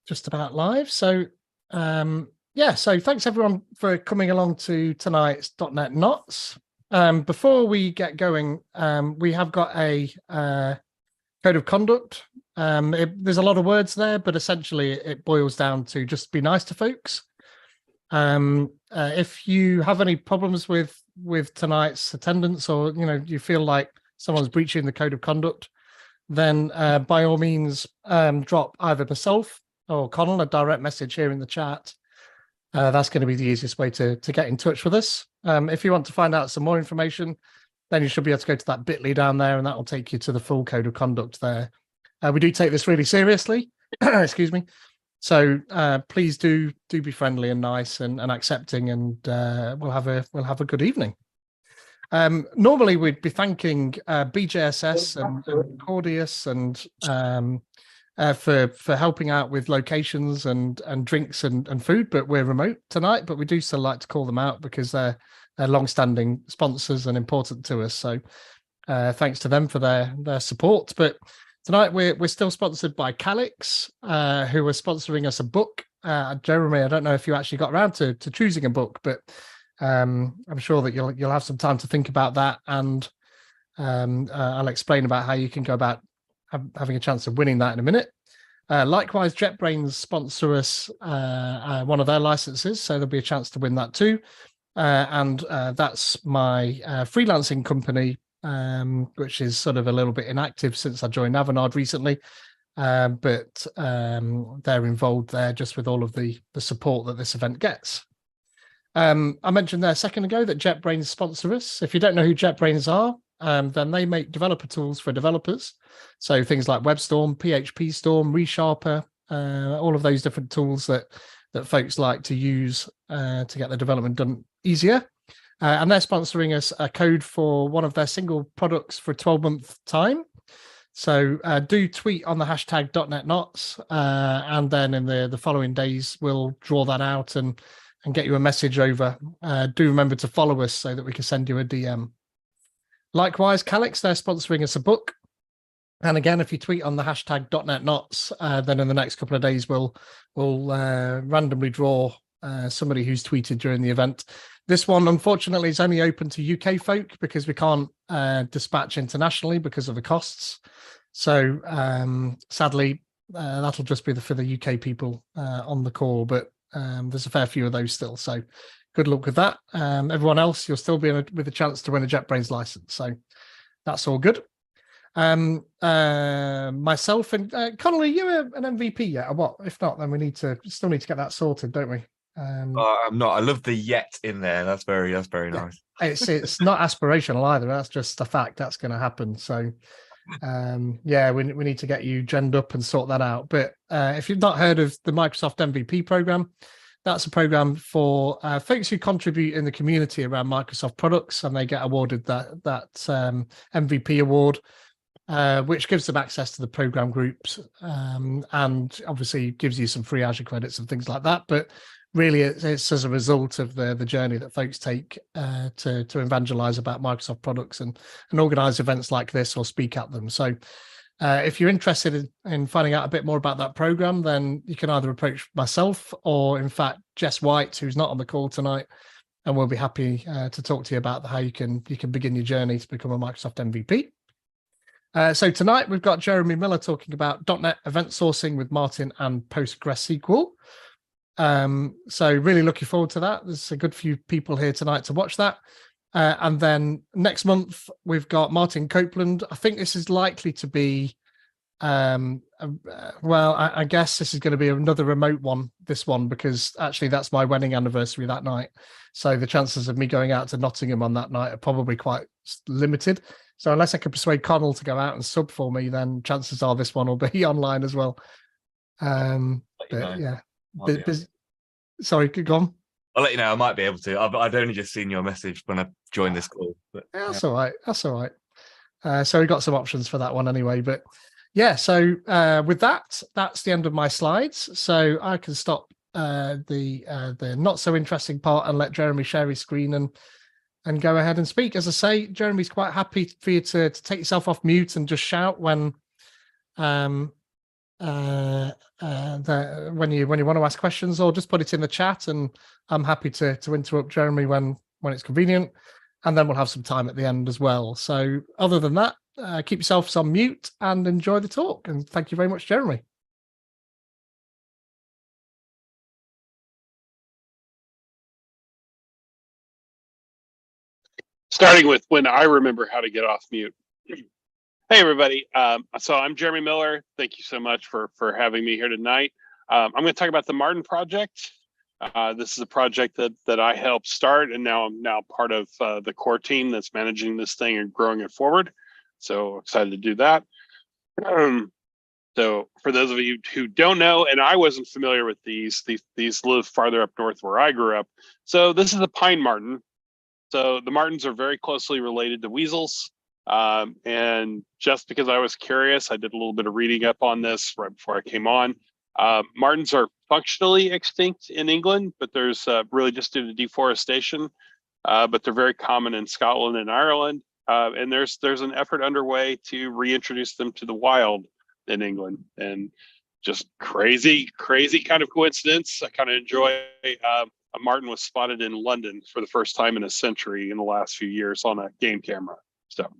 just about live. So, yeah, so thanks everyone for coming along to tonight's .NET Knots. Before we get going, we have got a code of conduct. There's a lot of words there, but essentially it boils down to just be nice to folks. If you have any problems with tonight's attendance, or you feel like someone's breaching the code of conduct, then by all means drop either myself or Connell a direct message here in the chat. That's going to be the easiest way to get in touch with us. If you want to find out some more information, then you should be able to go to that bit.ly down there, and that will take you to the full code of conduct there. We do take this really seriously. Excuse me. So please do be friendly and nice and accepting, and we'll have a good evening. Normally we'd be thanking BJSS and Cordius and for helping out with locations and drinks and food, but we're remote tonight. But we do still like to call them out because they're long-standing sponsors and important to us. So thanks to them for their support. But tonight we're still sponsored by Calix, who are sponsoring us a book. Jeremy, I don't know if you actually got around to choosing a book, but I'm sure that you'll have some time to think about that, and I'll explain about how you can go about having a chance of winning that in a minute. Likewise, JetBrains sponsor us one of their licenses, so there'll be a chance to win that too. And that's my freelancing company, which is sort of a little bit inactive since I joined Avanade recently, but they're involved there just with all of the support that this event gets. I mentioned there a second ago that JetBrains sponsor us. If you don't know who JetBrains are, then they make developer tools for developers. So things like WebStorm, PHP Storm, ReSharper, all of those different tools that folks like to use to get their development done easier. And they're sponsoring us a code for one of their single products for a 12-month time. So do tweet on the hashtag .NETKnots, and then in the following days, we'll draw that out and get you a message over. Do remember to follow us so that we can send you a DM. Likewise, Calix, they're sponsoring us a book. And again, if you tweet on the hashtag .NETKnots, then in the next couple of days, we'll randomly draw somebody who's tweeted during the event. This one, unfortunately, is only open to UK folk because we can't dispatch internationally because of the costs. So sadly, that'll just be for the UK people on the call, but there's a fair few of those still. So good luck with that. Everyone else, you'll still be with a chance to win a JetBrains license. So that's all good. Myself and Connolly, you an MVP yet or what? If not, then we still need to get that sorted, don't we? I'm not. I love the yet in there. That's very nice. It's not aspirational either. That's just a fact that's going to happen. So yeah, we need to get you genned up and sort that out. But if you've not heard of the Microsoft MVP program, that's a program for folks who contribute in the community around Microsoft products, and they get awarded that MVP award, which gives them access to the program groups, and obviously gives you some free Azure credits and things like that. But really, it's as a result of the journey that folks take to evangelize about Microsoft products and organize events like this or speak at them. So if you're interested in finding out a bit more about that program, then you can either approach myself or, in fact, Jess White, who's not on the call tonight, and we'll be happy to talk to you about how you can begin your journey to become a Microsoft MVP. So tonight we've got Jeremy Miller talking about .NET event sourcing with Martin and PostgreSQL. So really looking forward to that. There's a good few people here tonight to watch that. And then next month, we've got Martin Copeland. I think this is likely to be, well, I guess this is going to be another remote one, this one, because actually that's my wedding anniversary that night. So the chances of me going out to Nottingham on that night are probably quite limited. So unless I can persuade Connell to go out and sub for me, then chances are this one will be online as well. But yeah. Sorry, go on. I'll let you know. I might be able to. I'd only just seen your message when I joined this call. But, yeah, that's all right. That's all right. So we got some options for that one anyway. But yeah, so with that, that's the end of my slides. So I can stop the not so interesting part and let Jeremy share his screen and go ahead and speak. As I say, Jeremy's quite happy for you to take yourself off mute and just shout when when you want to ask questions, or just put it in the chat, and I'm happy to interrupt Jeremy when it's convenient, and then we'll have some time at the end as well. So other than that, keep yourselves on mute and enjoy the talk. And thank you very much, Jeremy. Starting with when I remember how to get off mute. Hey, everybody. So I'm Jeremy Miller. Thank you so much for having me here tonight. I'm going to talk about the Martin project. This is a project that I helped start, and now I'm part of the core team that's managing this thing and growing it forward. So excited to do that. So for those of you who don't know, and I wasn't familiar with these live farther up north where I grew up. So this is a pine martin. So the martins are very closely related to weasels. And just because I was curious, I did a little bit of reading up on this right before I came on. Martins are functionally extinct in England, but there's really just due to deforestation. But they're very common in Scotland and Ireland. And there's an effort underway to reintroduce them to the wild in England. And just crazy kind of coincidence. I kind of enjoy a martin was spotted in London for the first time in a century in the last few years on a game camera. So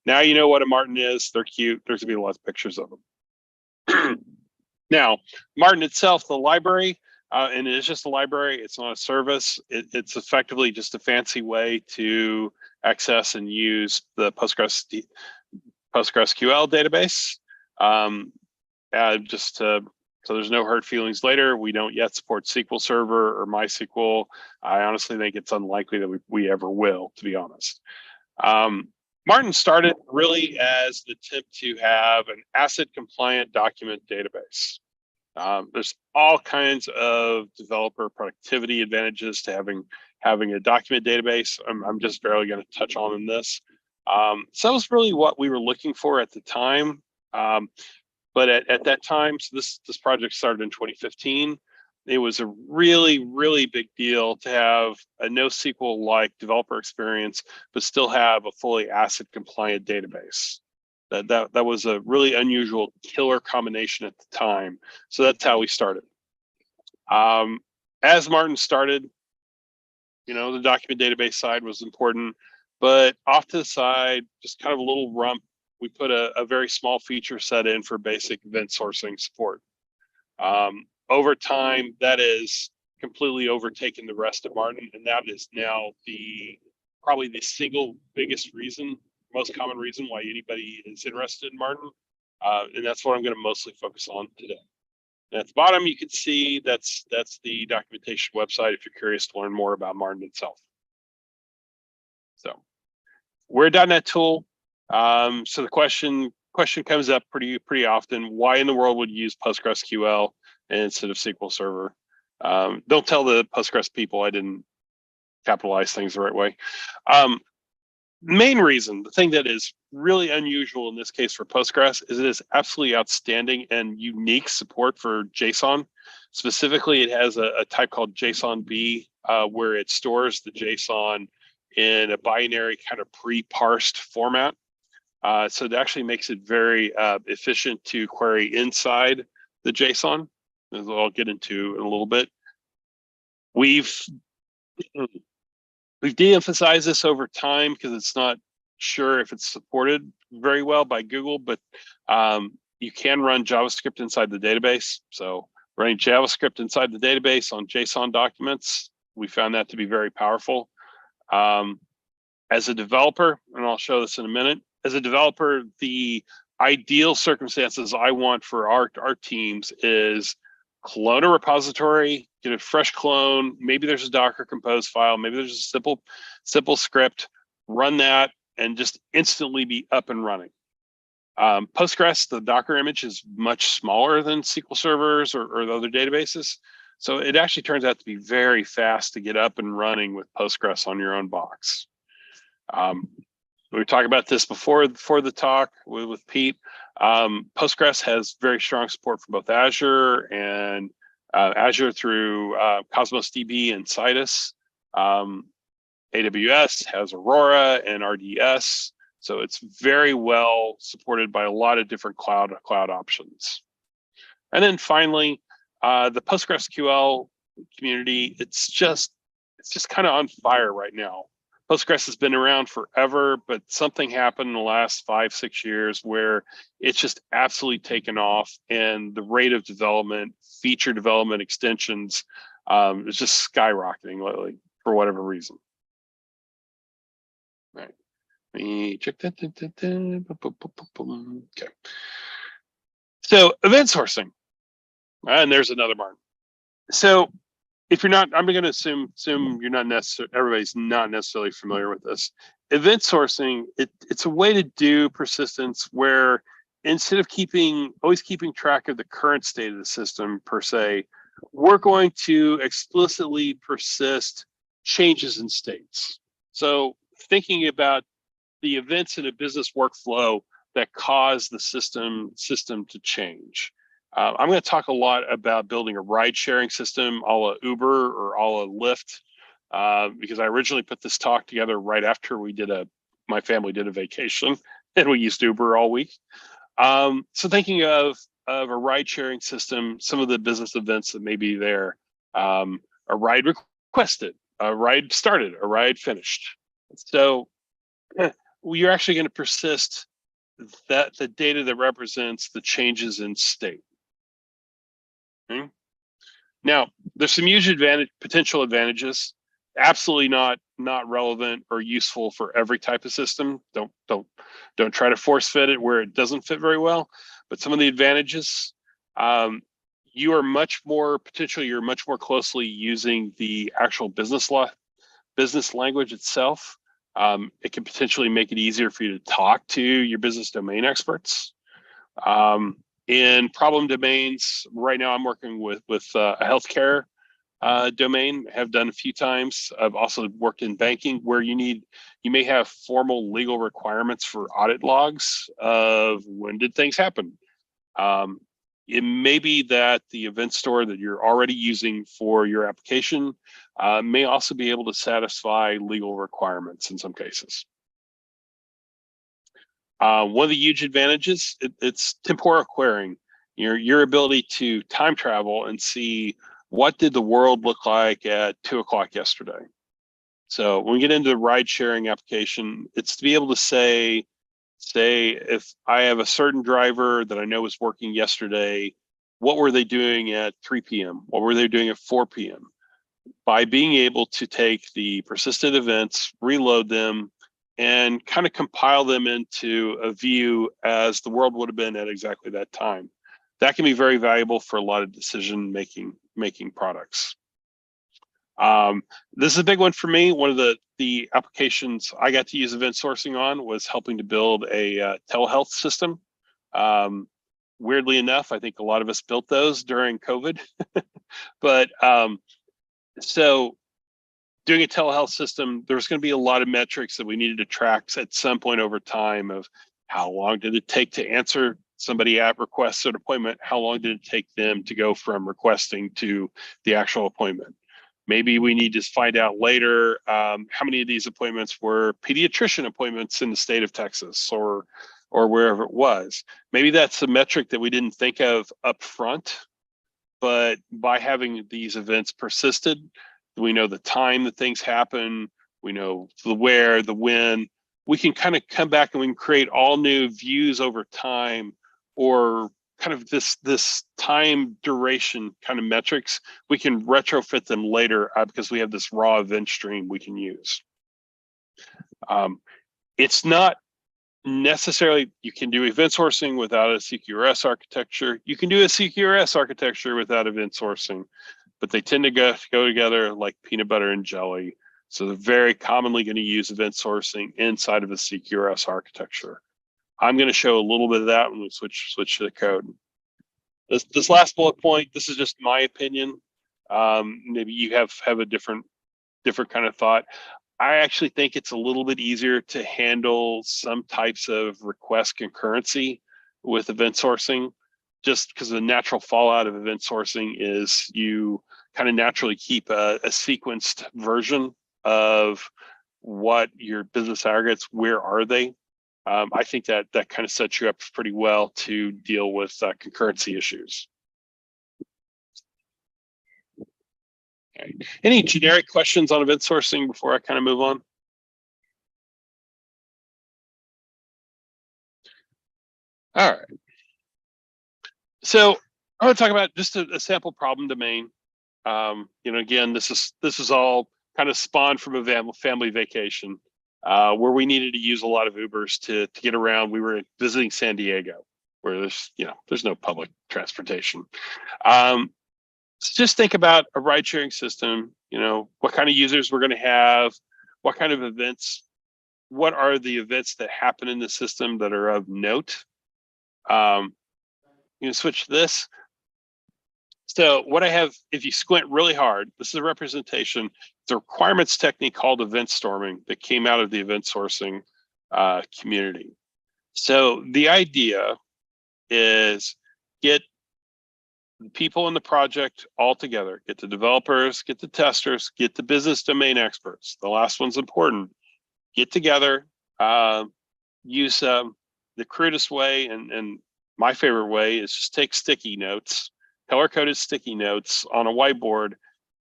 now you know what a martin is. They're cute. There's gonna be lots of pictures of them. Now, Martin itself, the library, and it is just a library. It's not a service. It's effectively just a fancy way to access and use the PostgreSQL database. So there's no hurt feelings later. We don't yet support SQL Server or MySQL. I honestly think it's unlikely that we ever will, to be honest. Martin started really as an attempt to have an ACID compliant document database. There's all kinds of developer productivity advantages to having a document database. I'm just barely going to touch on in this. So that was really what we were looking for at the time. But at that time, so this project started in 2015. It was a really big deal to have a NoSQL-like developer experience, but still have a fully ACID compliant database. That was a really unusual killer combination at the time. So that's how we started. As Martin started, the document database side was important, but off to the side, just kind of a little rump, we put a very small feature set in for basic event sourcing support. Over time, that is completely overtaken the rest of Martin, and that is now probably the single biggest reason, most common reason why anybody is interested in Martin, and that's what I'm going to mostly focus on today. And at the bottom, you can see that's the documentation website if you're curious to learn more about Martin itself. So we're a .NET tool. So the question comes up pretty often: why in the world would you use PostgreSQL instead of SQL Server? Don't tell the Postgres people I didn't capitalize things the right way. Main reason, the thing that is really unusual in this case for Postgres, is it is absolutely outstanding and unique support for JSON. Specifically, it has a type called JSONB, where it stores the JSON in a binary kind of pre-parsed format. So it actually makes it very efficient to query inside the JSON, as I'll get into in a little bit. We've de-emphasized this over time because it's not sure if it's supported very well by Google, but you can run JavaScript inside the database. So running JavaScript inside the database on JSON documents, we found that to be very powerful. As a developer, and I'll show this in a minute, as a developer, the ideal circumstances I want for our teams is clone a repository, get a fresh clone. Maybe there's a Docker Compose file. Maybe there's a simple script. Run that and just instantly be up and running. Postgres, the Docker image, is much smaller than SQL servers or the other databases. So it actually turns out to be very fast to get up and running with Postgres on your own box. We were talking about this before the talk with Pete. Postgres has very strong support for both Azure and Azure through Cosmos DB and Citus. AWS has Aurora and RDS. So it's very well supported by a lot of different cloud options. And then finally, the PostgreSQL community, it's just kind of on fire right now. Postgres has been around forever, but something happened in the last 5-6 years where it's just absolutely taken off, and the rate of development, feature development, extensions is just skyrocketing lately for whatever reason. Right. Let me check that. Okay. So event sourcing, and there's another barn. So if you're not, I'm going to assume you're not necessarily, everybody's not necessarily familiar with this. Event sourcing, it's a way to do persistence where instead of always keeping track of the current state of the system per se, we're going to explicitly persist changes in states. So thinking about the events in a business workflow that cause the system to change. I'm going to talk a lot about building a ride sharing system a la Uber or a la Lyft, because I originally put this talk together right after my family did a vacation and we used Uber all week. So thinking of a ride sharing system, some of the business events that may be there, a ride requested, a ride started, a ride finished. So you're actually going to persist the data that represents the changes in state. Okay. Now, there's some huge potential advantages. Absolutely not relevant or useful for every type of system. Don't try to force fit it where it doesn't fit very well. But some of the advantages, you're much more closely using the actual business language itself. It can potentially make it easier for you to talk to your business domain experts. In problem domains, right now I'm working with a healthcare domain, have done a few times. I've also worked in banking where you may have formal legal requirements for audit logs of when did things happen. It may be that the event store that you're already using for your application may also be able to satisfy legal requirements in some cases. One of the huge advantages, it's temporal querying, your ability to time travel and see what did the world look like at 2 o'clock yesterday. So when we get into the ride sharing application, it's to be able to say if I have a certain driver that I know was working yesterday, what were they doing at 3 p.m.? What were they doing at 4 p.m.? By being able to take the persistent events, reload them, and kind of compile them into a view as the world would have been at exactly that time. That can be very valuable for a lot of decision making products. This is a big one for me. One of the applications I got to use event sourcing on was helping to build a telehealth system. Weirdly enough, I think a lot of us built those during COVID. But so doing a telehealth system, there's going to be a lot of metrics that we needed to track at some point over time of how long did it take to answer somebody at request an appointment? How long did it take them to go from requesting to the actual appointment? Maybe we need to find out later how many of these appointments were pediatrician appointments in the state of Texas or wherever it was. Maybe that's a metric that we didn't think of up front, but by having these events persisted, we know the time that things happen, we know the where, the when. We can kind of come back and we can create all new views over time, or kind of this time duration kind of metrics. We can retrofit them later because we have this raw event stream we can use. It's not necessarily, you can do event sourcing without a CQRS architecture. You can do a CQRS architecture without event sourcing, but they tend to go together like peanut butter and jelly. So they're very commonly going to use event sourcing inside of a CQRS architecture. I'm going to show a little bit of that when we switch to the code. This last bullet point, this is just my opinion. Maybe you have a different kind of thought. I actually think it's a little bit easier to handle some types of request concurrency with event sourcing, just because the natural fallout of event sourcing is you kind of naturally keep a sequenced version of what your business aggregates, where are they? I think that kind of sets you up pretty well to deal with concurrency issues. Great. Any generic questions on event sourcing before I kind of move on? All right. So I want to talk about just a sample problem domain. Again, this is all kind of spawned from a family vacation where we needed to use a lot of Ubers to get around. We were visiting San Diego, where there's no public transportation. So just think about a ride sharing system. What kind of users we're going to have, what kind of events, what are the events that happen in the system that are of note. Switch this. So what I have, if you squint really hard, this is a representation. It's a requirements technique called event storming that came out of the event sourcing community. So the idea is get the people in the project all together, get the developers, get the testers, get the business domain experts. The last one's important. Get together, use the crudest way, and my favorite way is just take sticky notes, color-coded sticky notes on a whiteboard,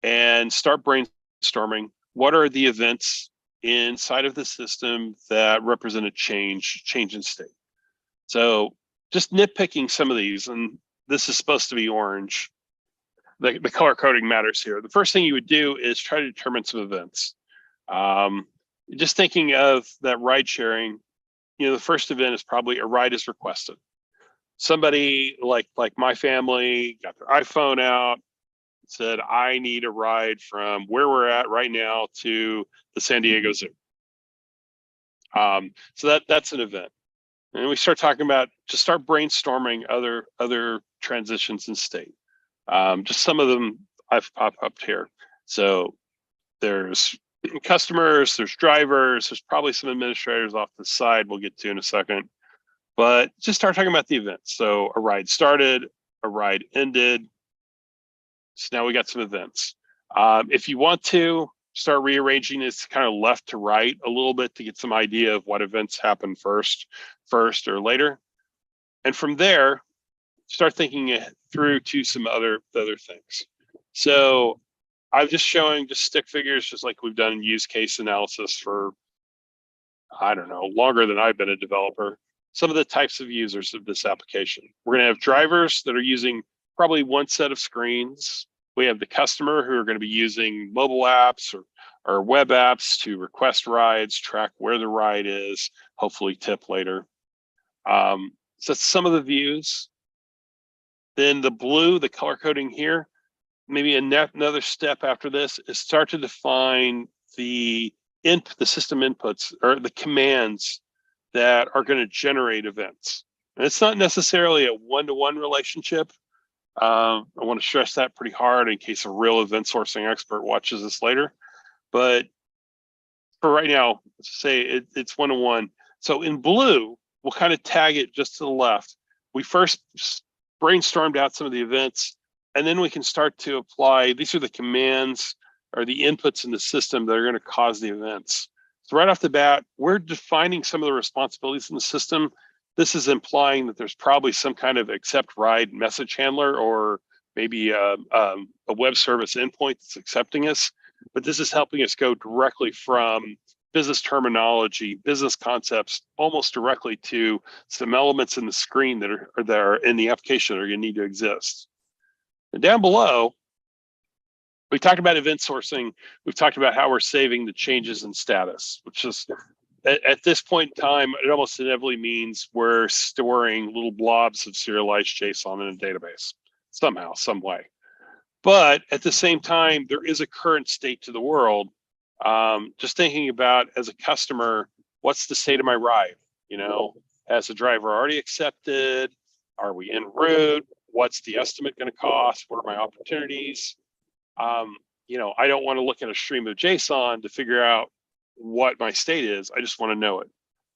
and start brainstorming. What are the events inside of the system that represent a change in state? So just nitpicking some of these, and this is supposed to be orange. The color coding matters here. The first thing you would do is try to determine some events. Just thinking of that ride sharing, the first event is probably a ride is requested. Somebody like my family got their iPhone out, said, I need a ride from where we're at right now to the San Diego Zoo. So that's an event. And we start talking about, just start brainstorming other transitions in state. Just some of them I've popped up here. So there's customers, there's drivers, there's probably some administrators off the side we'll get to in a second. But just start talking about the events. So a ride started, a ride ended. So now we got some events. If you want to start rearranging this kind of left to right a little bit to get some idea of what events happen first or later. And from there, start thinking it through to some other things. So I'm just showing just stick figures, just like we've done use case analysis for, I don't know, longer than I've been a developer. Some of the types of users of this application. We're going to have drivers that are using probably one set of screens. We have the customer who are going to be using mobile apps or web apps to request rides, track where the ride is, hopefully tip later. So that's some of the views. Then the blue, the color coding here, maybe another step after this is start to define the system inputs or the commands that are going to generate events. And it's not necessarily a one-to-one relationship. I want to stress that pretty hard in case a real event sourcing expert watches this later. But for right now, let's say it's one-to-one. So in blue, we'll kind of tag it just to the left. We first brainstormed out some of the events, and then we can start to apply, these are the commands or the inputs in the system that are going to cause the events. So right off the bat, we're defining some of the responsibilities in the system. This is implying that there's probably some kind of accept ride message handler or maybe a web service endpoint that's accepting us. But this is helping us go directly from business terminology, business concepts, almost directly to some elements in the screen that are in the application that are going to need to exist. And down below, we talked about event sourcing. We've talked about how we're saving the changes in status, which is at this point in time, it almost inevitably means we're storing little blobs of serialized JSON in a database somehow, some way. But at the same time, there is a current state to the world. Just thinking about as a customer, what's the state of my ride? Has the driver already accepted? Are we en route? What's the estimate going to cost? What are my opportunities? I don't want to look at a stream of JSON to figure out what my state is. I just want to know it.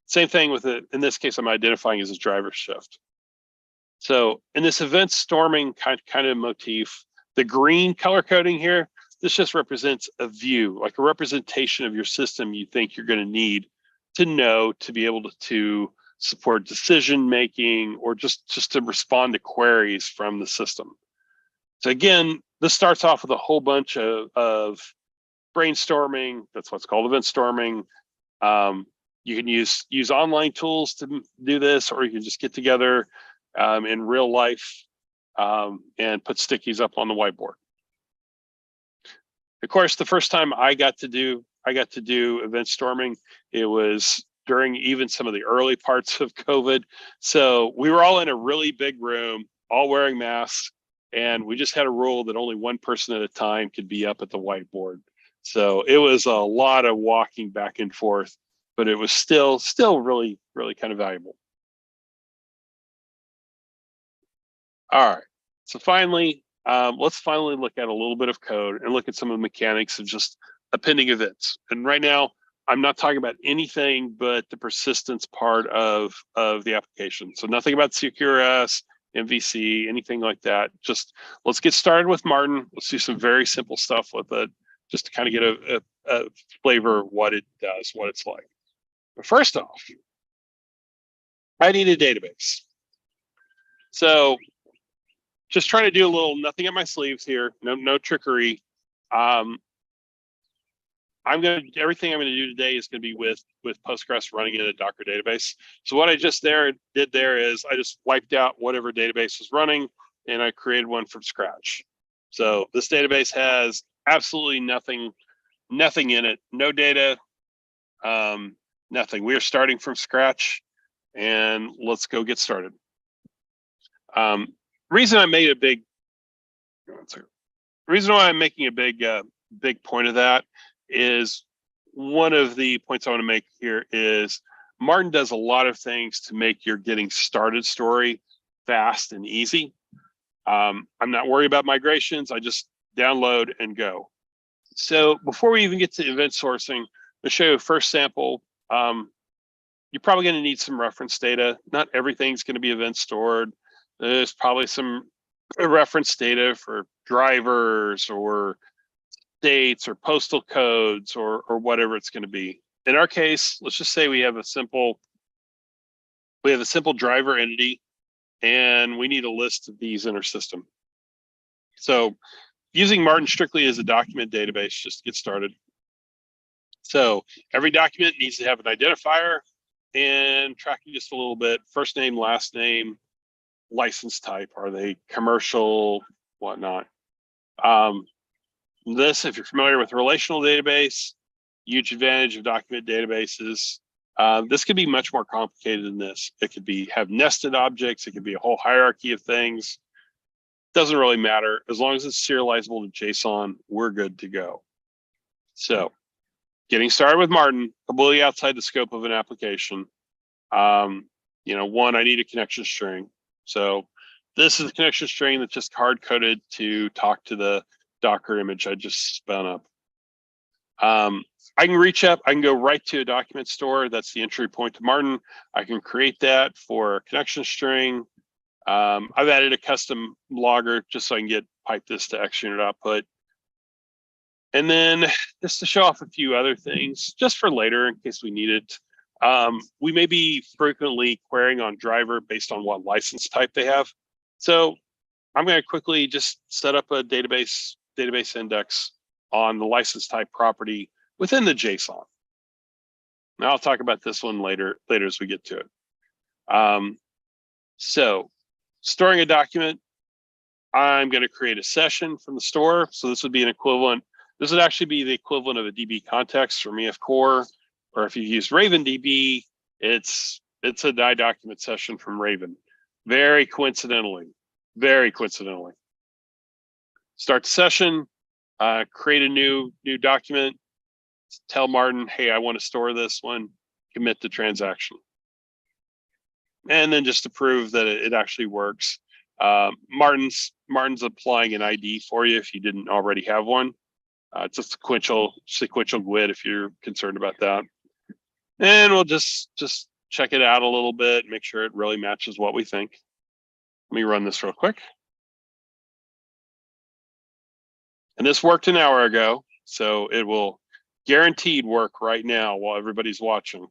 Same thing with it. In this case, I'm identifying as a driver shift. So in this event storming kind of motif, the green color coding here, this just represents a view, like a representation of your system you think you're going to need to know to be able to support decision making or just to respond to queries from the system. So again, this starts off with a whole bunch of brainstorming. That's what's called event storming. You can use online tools to do this, or you can just get together in real life and put stickies up on the whiteboard. Of course, the first time I got to do event storming, it was during even some of the early parts of COVID. So we were all in a really big room, all wearing masks, and we just had a rule that only one person at a time could be up at the whiteboard. So it was a lot of walking back and forth, but it was still really kind of valuable. All right, so finally, let's finally look at a little bit of code and look at some of the mechanics of just appending events. And right now, I'm not talking about anything but the persistence part of the application. So nothing about CQRS, MVC, anything like that. Just let's get started with Martin. Let's do some very simple stuff with it, just to kind of get a flavor of what it does, what it's like. But first off, I need a database. So just trying to do a little nothing up my sleeves here, no trickery. Everything I'm gonna do today is gonna be with Postgres running in a Docker database. So what I just did there is I just wiped out whatever database was running and I created one from scratch. So this database has absolutely nothing in it, no data, nothing. We are starting from scratch, and let's go get started. Reason why I'm making a big point of that is one of the points I want to make here is Martin does a lot of things to make your getting started story fast and easy. I'm not worried about migrations. I just download and go. So before we even get to event sourcing, I'll show you a first sample. You're probably going to need some reference data. Not everything's going to be event stored. There's probably some reference data for drivers or states or postal codes or whatever it's going to be. In our case, let's just say we have a simple driver entity, and we need a list of these in our system. So using Martin strictly as a document database just to get started. So every document needs to have an identifier and tracking just a little bit, first name, last name, license type, are they commercial, whatnot. This, if you're familiar with relational database, huge advantage of document databases. This could be much more complicated than this. It could have nested objects. It could be a whole hierarchy of things. Doesn't really matter. As long as it's serializable to JSON, we're good to go. So getting started with Martin, completely outside the scope of an application. One, I need a connection string. So this is a connection string that's just hard-coded to talk to the Docker image I just spun up. I can go right to a document store. That's the entry point to Martin. I can create that for a connection string. I've added a custom logger just so I can get pipe this to X unit output. And then just to show off a few other things, just for later in case we need it. We may be frequently querying on driver based on what license type they have. So I'm going to quickly just set up a database index on the license type property within the JSON. Now I'll talk about this one later as we get to it. So storing a document, I'm going to create a session from the store. So this would be an equivalent. This would actually be the equivalent of a DB context from EF Core, or if you use Raven DB, it's a document session from Raven. Very coincidentally. Start the session, create a new document, tell Martin, hey, I want to store this one, commit the transaction. And then just to prove that it actually works, Martin's applying an ID for you if you didn't already have one. It's a sequential GUID if you're concerned about that. And we'll just check it out a little bit, make sure it really matches what we think. Let me run this real quick. And this worked an hour ago, so it will guaranteed work right now while everybody's watching.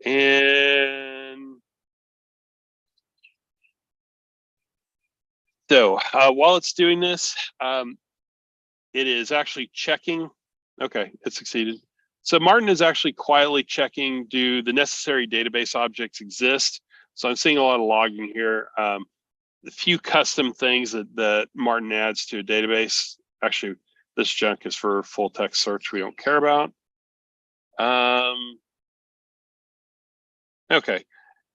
And So while it's doing this, it is actually checking. Okay, it succeeded. So Martin is actually quietly checking, do the necessary database objects exist? So I'm seeing a lot of logging here. The few custom things that Martin adds to a database, actually this junk is for full text search we don't care about. Okay,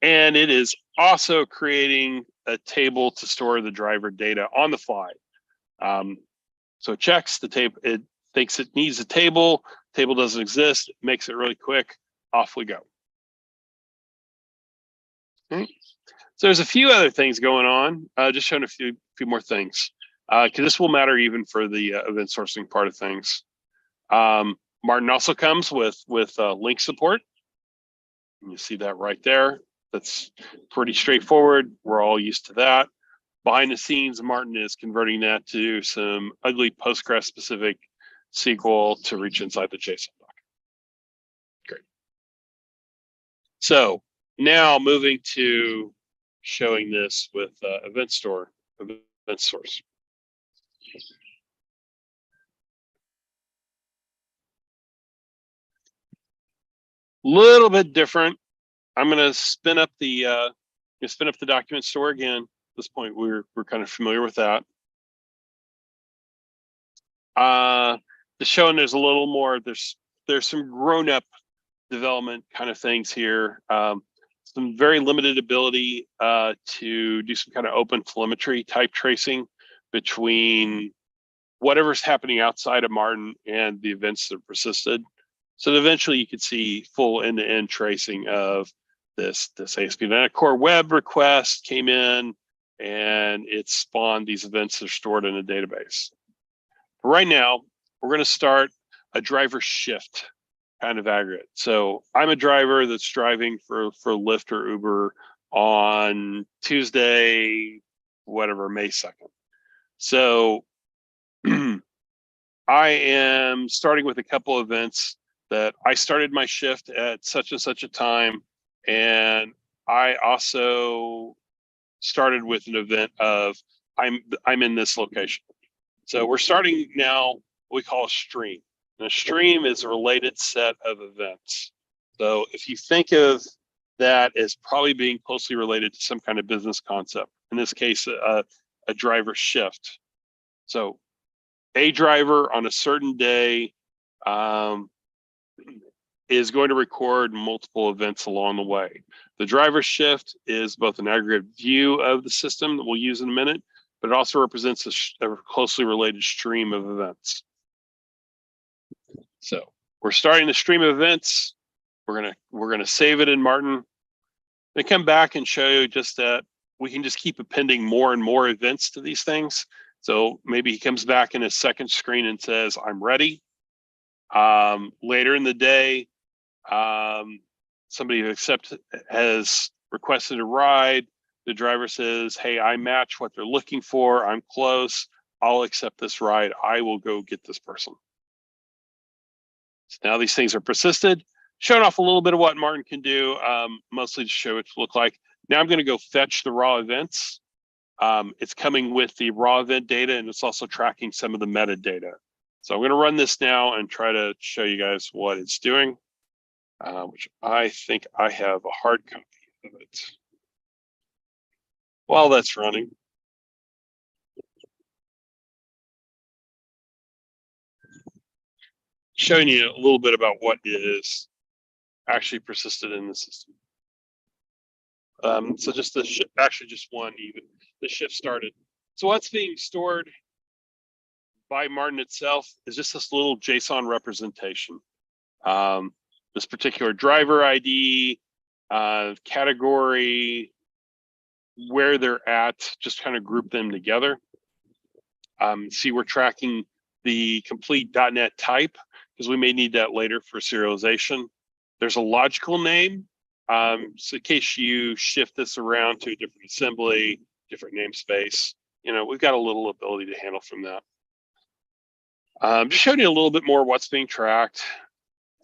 and it is also creating a table to store the driver data on the fly. So it checks the table, it thinks it needs a table doesn't exist, it makes it really quick, off we go. Okay. So there's a few other things going on, just showing a few more things, because this will matter even for the event sourcing part of things. Martin also comes with link support. You see that right there. That's pretty straightforward. We're all used to that. Behind the scenes, Martin is converting that to some ugly Postgres specific SQL to reach inside the JSON doc. Great. So now moving to showing this with event source. Little bit different. I'm going to spin up the document store again. At this point, we're kind of familiar with that. Just showing there's a little more. There's some grown up development kind of things here. Some very limited ability to do some kind of open telemetry type tracing between whatever's happening outside of Martin and the events that persisted. So eventually you could see full end-to-end tracing of this ASP.NET Core Web request came in and it spawned these events that are stored in a database. Right now, we're going to start a driver shift kind of aggregate. So I'm a driver that's driving for Lyft or Uber on Tuesday, whatever, May 2nd. So I am starting with a couple events that I started my shift at such and such a time. And I also started with an event of I'm in this location. So we're starting now what we call a stream. And a stream is a related set of events. So if you think of that as probably being closely related to some kind of business concept, in this case, a driver shift. So a driver on a certain day is going to record multiple events along the way. The driver shift is both an aggregate view of the system that we'll use in a minute, but it also represents a closely related stream of events. So we're starting the stream of events. We're gonna save it in Martin. Then come back and show you just that we can just keep appending more and more events to these things. So maybe he comes back in his second screen and says, I'm ready. Later in the day, somebody has requested a ride. The driver says, hey, I match what they're looking for. I'm close. I'll accept this ride. I will go get this person. So now these things are persisted. Showing off a little bit of what Martin can do, mostly to show it to look like. Now I'm going to go fetch the raw events. It's coming with the raw event data, and it's also tracking some of the metadata. So I'm going to run this now and try to show you guys what it's doing, which I think I have a hard copy of it. While that's running, showing you a little bit about what is actually persisted in the system. So just the actually just one even. The shift started. So what's being stored by Martin itself is just this little JSON representation. This particular driver ID, category, where they're at, just kind of group them together. See, we're tracking the complete .NET type because we may need that later for serialization. There's a logical name. So in case you shift this around to a different assembly, different namespace, we've got a little ability to handle from that. Just showing you a little bit more what's being tracked.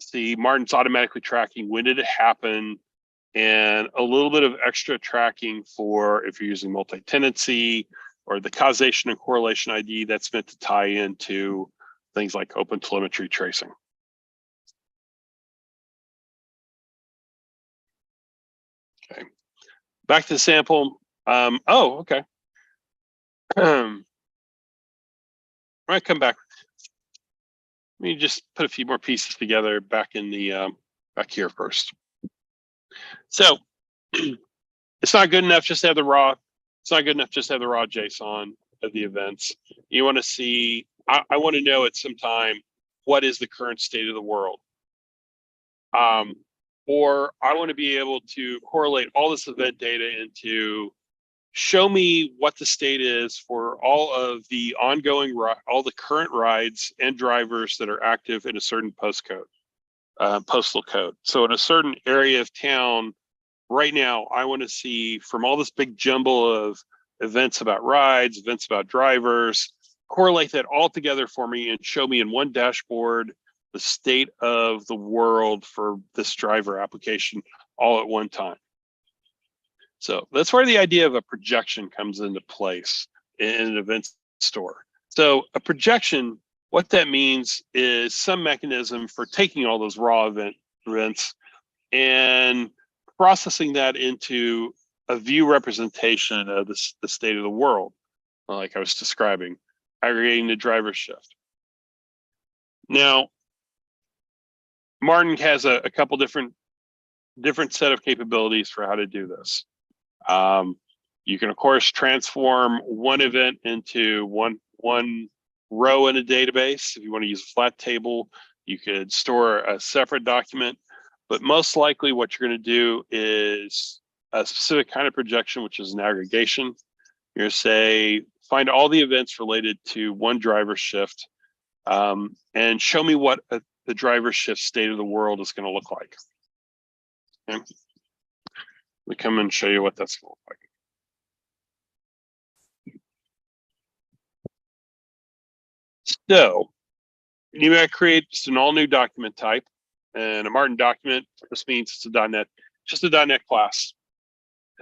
See, Martin's automatically tracking when did it happen, and a little bit of extra tracking for if you're using multi-tenancy, or the causation and correlation ID that's meant to tie into things like OpenTelemetry tracing. Okay, back to the sample. Oh, okay. I might come back. Let me just put a few more pieces together back in the back here first. So it's not good enough just to have the raw. It's not good enough just to have the raw JSON of the events. You want to see. I want to know at some time what is the current state of the world. Or I want to be able to correlate all this event data into show me what the state is for all of the ongoing, all the current rides and drivers that are active in a certain postcode, postal code. So in a certain area of town right now, I want to see from all this big jumble of events about rides, events about drivers, correlate that all together for me and show me in one dashboard the state of the world for this driver application all at one time. So that's where the idea of a projection comes into place in an event store. So a projection, what that means is some mechanism for taking all those raw events and processing that into a view representation of the state of the world, like I was describing, aggregating the driver shift. Now, Martin has a couple different set of capabilities for how to do this. You can, of course, transform one event into one row in a database. If you want to use a flat table, you could store a separate document. But most likely what you're going to do is a specific kind of projection, which is an aggregation. You're going to say, find all the events related to one driver shift and show me what the driver shift state of the world is going to look like. Okay. Let me come and show you what that's going to look like. So you might create just an all new document type, and a Martin document. This means it's a .NET, just a .NET class,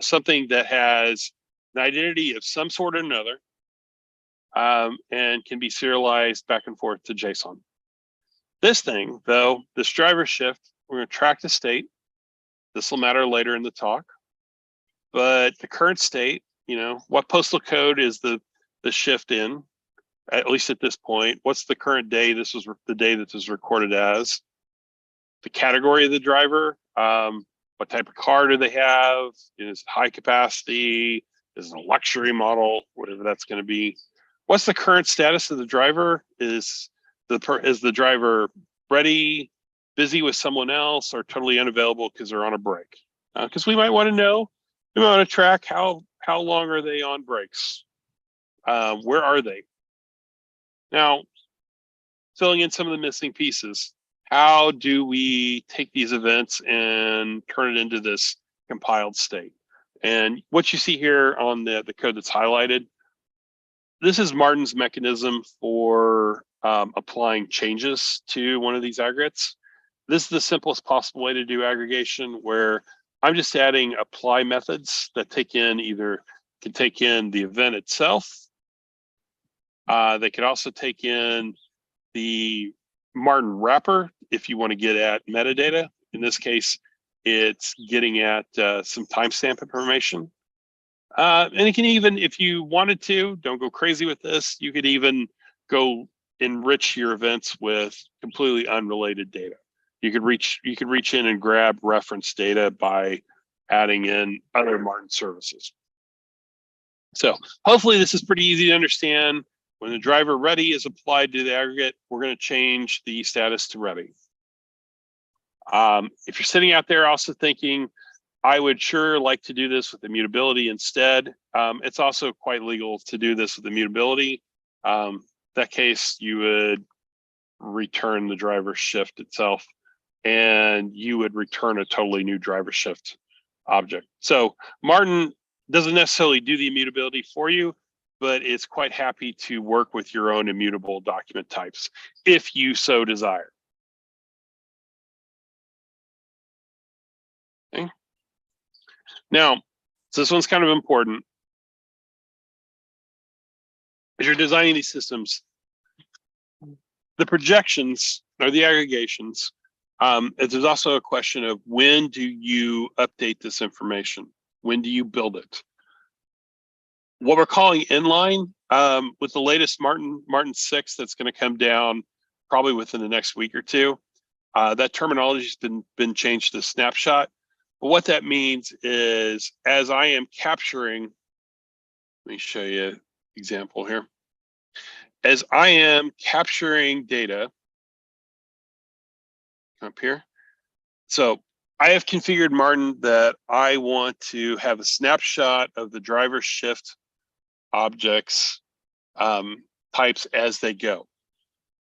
something that has an identity of some sort or another, and can be serialized back and forth to JSON. This thing, though, this driver shift, we're going to track the state. This will matter later in the talk, but the current state, what postal code is the shift in, at least at this point? What's the current day? This was the day that this was recorded as. The category of the driver, what type of car do they have? Is it high capacity? Is it a luxury model? Whatever that's going to be. What's the current status of the driver? Is the driver ready, busy with someone else, or totally unavailable because they're on a break? Because we might want to know, we might want to track how long are they on breaks? Where are they? Now, filling in some of the missing pieces. How do we take these events and turn it into this compiled state? And what you see here on the code that's highlighted, this is Martin's mechanism for applying changes to one of these aggregates. This is the simplest possible way to do aggregation, where I'm just adding apply methods that can take in the event itself. They could also take in the Martin wrapper if you want to get at metadata. In this case, it's getting at some timestamp information. And it can even, if you wanted to, don't go crazy with this, you could even go enrich your events with completely unrelated data. You could reach in and grab reference data by adding in other Martin services. So hopefully this is pretty easy to understand. When the driver ready is applied to the aggregate, we're going to change the status to ready. If you're sitting out there also thinking, I would sure like to do this with immutability instead, it's also quite legal to do this with immutability. That case, you would return the driver shift itself, and you would return a totally new driver shift object. So Martin doesn't necessarily do the immutability for you, but it's quite happy to work with your own immutable document types if you so desire. Okay. Now, so this one's kind of important. as you're designing these systems, the projections or the aggregations, there's also a question of when do you update this information? When do you build it? What we're calling inline, with the latest Martin 6 that's going to come down probably within the next week or two, that terminology has been changed to snapshot. But what that means is, as I am capturing, let me show you an example here. As I am capturing data, up here. So I have configured Martin that I want to have a snapshot of the driver shift objects types as they go.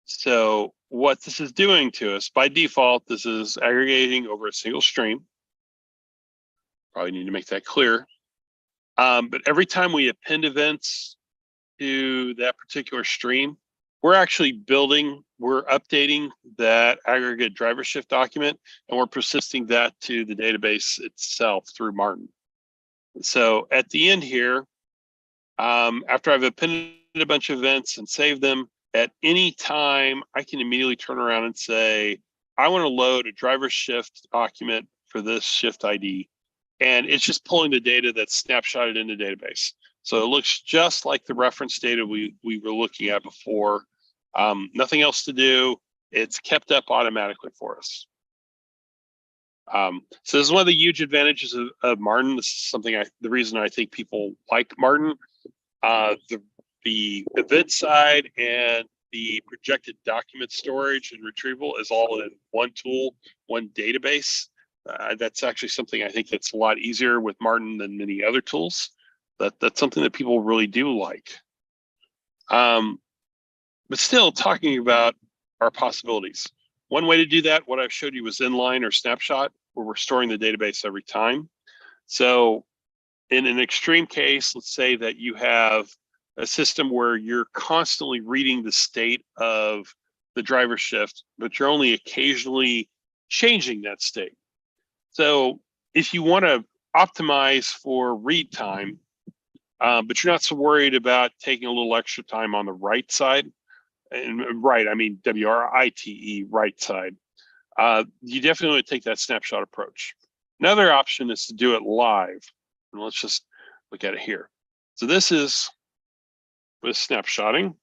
So what this is doing to us, by default, this is aggregating over a single stream. Probably need to make that clear. But every time we append events to that particular stream, we're actually we're updating that aggregate driver shift document, and we're persisting that to the database itself through Martin. So at the end here, after I've appended a bunch of events and saved them, at any time, I can immediately turn around and say, I want to load a driver shift document for this shift ID. And it's just pulling the data that's snapshotted in the database. So it looks just like the reference data we were looking at before. Nothing else to do. It's kept up automatically for us. So this is one of the huge advantages of Martin. This is something the reason I think people like Martin. The event side and the projected document storage and retrieval is all in one tool, one database. That's actually something I think that's a lot easier with Martin than many other tools. That's something that people really do like. But still, talking about our possibilities. One way to do that, what I've showed you, was inline or snapshot, where we're storing the database every time. So in an extreme case, let's say that you have a system where you're constantly reading the state of the driver shift, but you're only occasionally changing that state. So if you want to optimize for read time, but you're not so worried about taking a little extra time on the write side, and write, I mean W-R-I-T-E, write side, you definitely want to take that snapshot approach. Another option is to do it live. And let's just look at it here. So this is with snapshotting.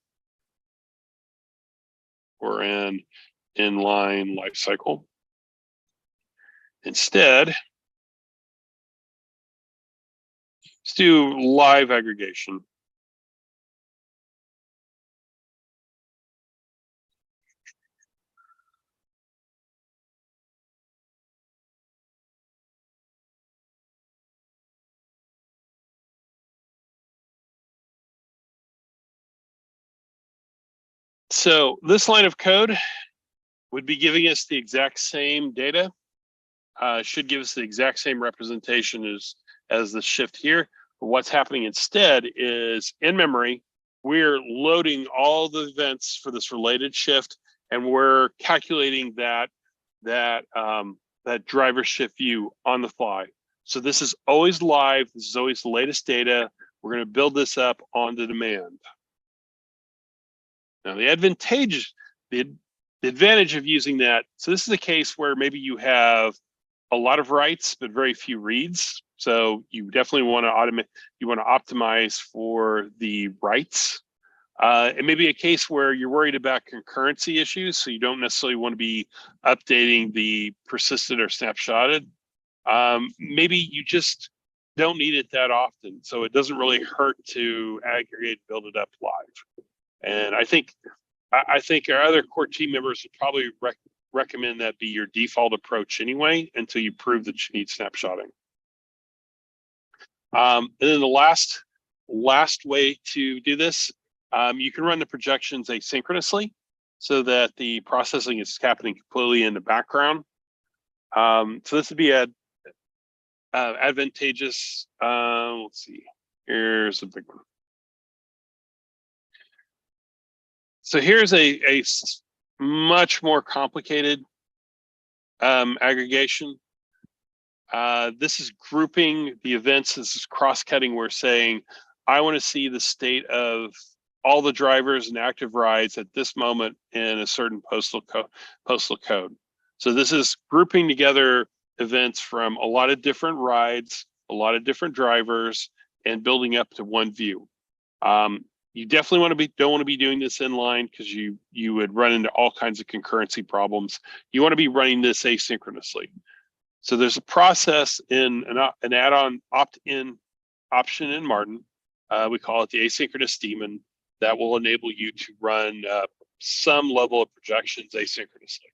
We're in inline lifecycle. Instead, let's do live aggregation. So this line of code would be giving us the exact same data, should give us the exact same representation as the shift here. But what's happening instead is, in memory, we're loading all the events for this related shift, and we're calculating that driver shift view on the fly. So this is always live. This is always the latest data. We're going to build this up on the demand. Now, the advantage of using that, so this is a case where maybe you have a lot of writes, but very few reads. So you definitely want to automate, you want to optimize for the writes. It may be a case where you're worried about concurrency issues, so you don't necessarily want to be updating the persisted or snapshotted. Maybe you just don't need it that often, so it doesn't really hurt to aggregate and build it up live. And I think our other core team members would probably recommend that be your default approach anyway, until you prove that you need snapshotting. And then the last way to do this, you can run the projections asynchronously, so that the processing is happening completely in the background. So this would be advantageous. Let's see. Here's a big one. So here's a much more complicated aggregation. This is grouping the events. This is cross-cutting. We're saying, I want to see the state of all the drivers and active rides at this moment in a certain postal code. So this is grouping together events from a lot of different rides, a lot of different drivers, and building up to one view. You definitely don't want to be doing this inline because you would run into all kinds of concurrency problems. You want to be running this asynchronously. So there's a process in an add-on opt-in option in Martin. We call it the asynchronous daemon that will enable you to run some level of projections asynchronously.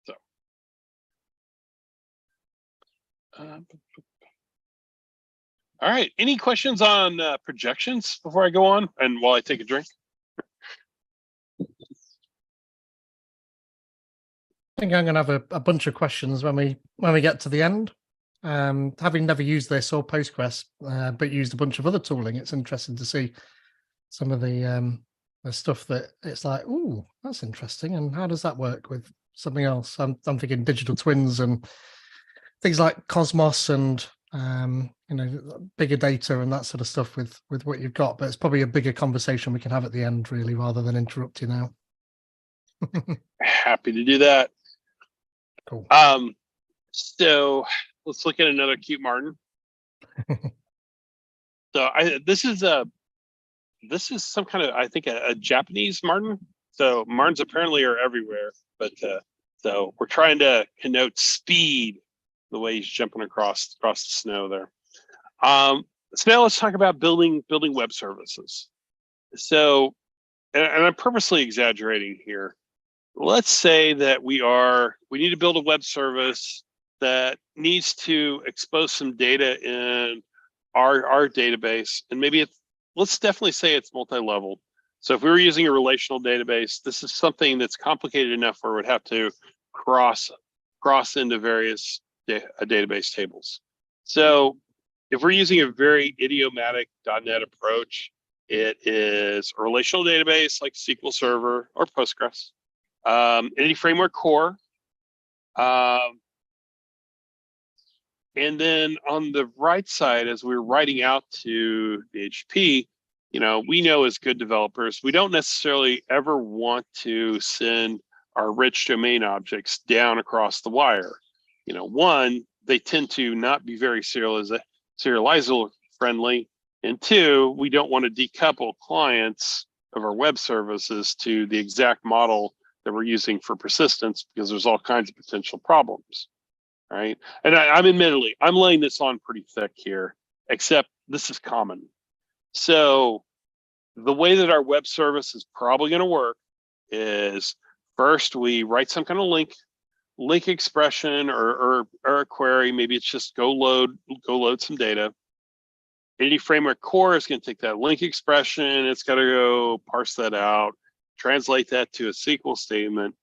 So. All right, any questions on projections before I go on and while I take a drink? I think I'm going to have a bunch of questions when we get to the end. Having never used this or Postgres, but used a bunch of other tooling, it's interesting to see some of the stuff that it's like, ooh, that's interesting. And how does that work with something else? I'm thinking digital twins and things like Cosmos and bigger data and that sort of stuff with what you've got. But it's probably a bigger conversation we can have at the end, really, rather than interrupt you now. Happy to do that. Cool. So let's look at another cute Martin. So this is some kind of, I think, a Japanese Martin. So Martins apparently are everywhere, but so we're trying to connote speed the way he's jumping across the snow there. So now let's talk about building web services. So, and I'm purposely exaggerating here. Let's say that we need to build a web service that needs to expose some data in our database, and maybe let's definitely say it's multi-level. So if we were using a relational database, this is something that's complicated enough where we'd have to cross into various database tables. So if we're using a very idiomatic .NET approach, it is a relational database like SQL Server or Postgres, Entity Framework Core, and then on the right side, as we're writing out to the HP, we know as good developers, we don't necessarily ever want to send our rich domain objects down across the wire. One, they tend to not be very serializer friendly, and two, we don't want to decouple clients of our web services to the exact model that we're using for persistence, because there's all kinds of potential problems. Right. And I'm laying this on pretty thick here, except this is common. So the way that our web service is probably going to work is first we write some kind of link expression or a query. Maybe it's just go load some data. Entity Framework Core is going to take that link expression. It's got to go parse that out, translate that to a SQL statement.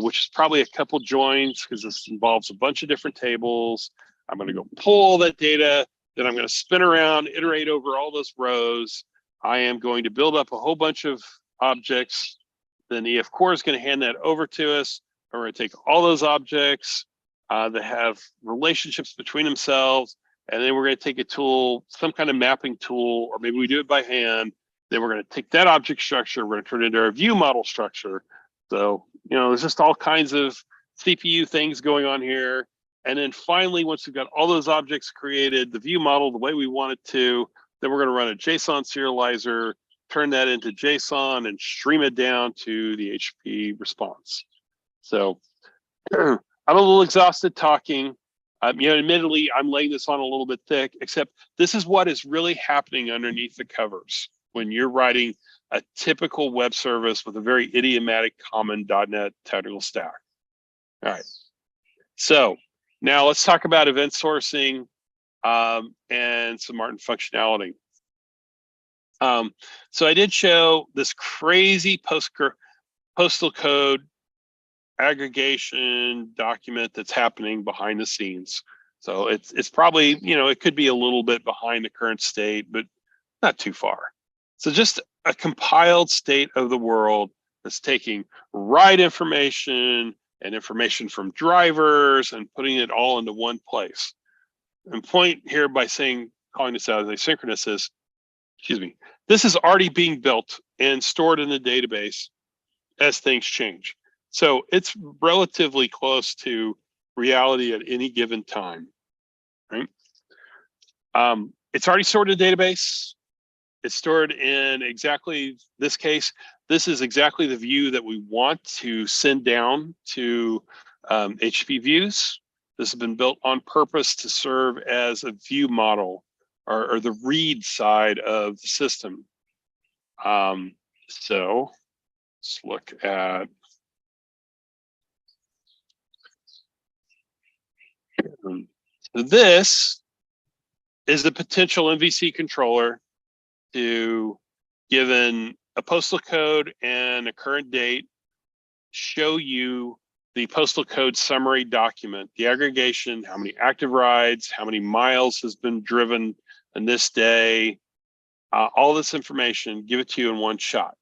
Which is probably a couple joins because this involves a bunch of different tables. I'm going to go pull that data, then I'm going to spin around, iterate over all those rows. I am going to build up a whole bunch of objects. Then EF Core is going to hand that over to us. We're going to take all those objects that have relationships between themselves, and then we're going to take a tool, some kind of mapping tool, or maybe we do it by hand. Then we're going to take that object structure, we're going to turn it into our view model structure. So, there's just all kinds of CPU things going on here. And then finally, once we've got all those objects created, the view model the way we want it to, then we're going to run a JSON serializer, turn that into JSON and stream it down to the HP response. So I'm a little exhausted talking. Admittedly, I'm laying this on a little bit thick, except this is what is really happening underneath the covers when you're writing a typical web service with a very idiomatic common .NET technical stack. All right. So now let's talk about event sourcing and some Martin functionality. So I did show this crazy postal code aggregation document that's happening behind the scenes. So it's probably, it could be a little bit behind the current state, but not too far. So just a compiled state of the world that's taking ride information and information from drivers and putting it all into one place. And point here by calling this out as asynchronous is excuse me, this is already being built and stored in the database as things change. So it's relatively close to reality at any given time, right? It's already stored in a database. It's stored in exactly this case. This is exactly the view that we want to send down to HTTP views. This has been built on purpose to serve as a view model or the read side of the system. So let's look at this is a potential MVC controller to, given a postal code and a current date, show you the postal code summary document, the aggregation, how many active rides, how many miles has been driven in this day, all this information, give it to you in one shot.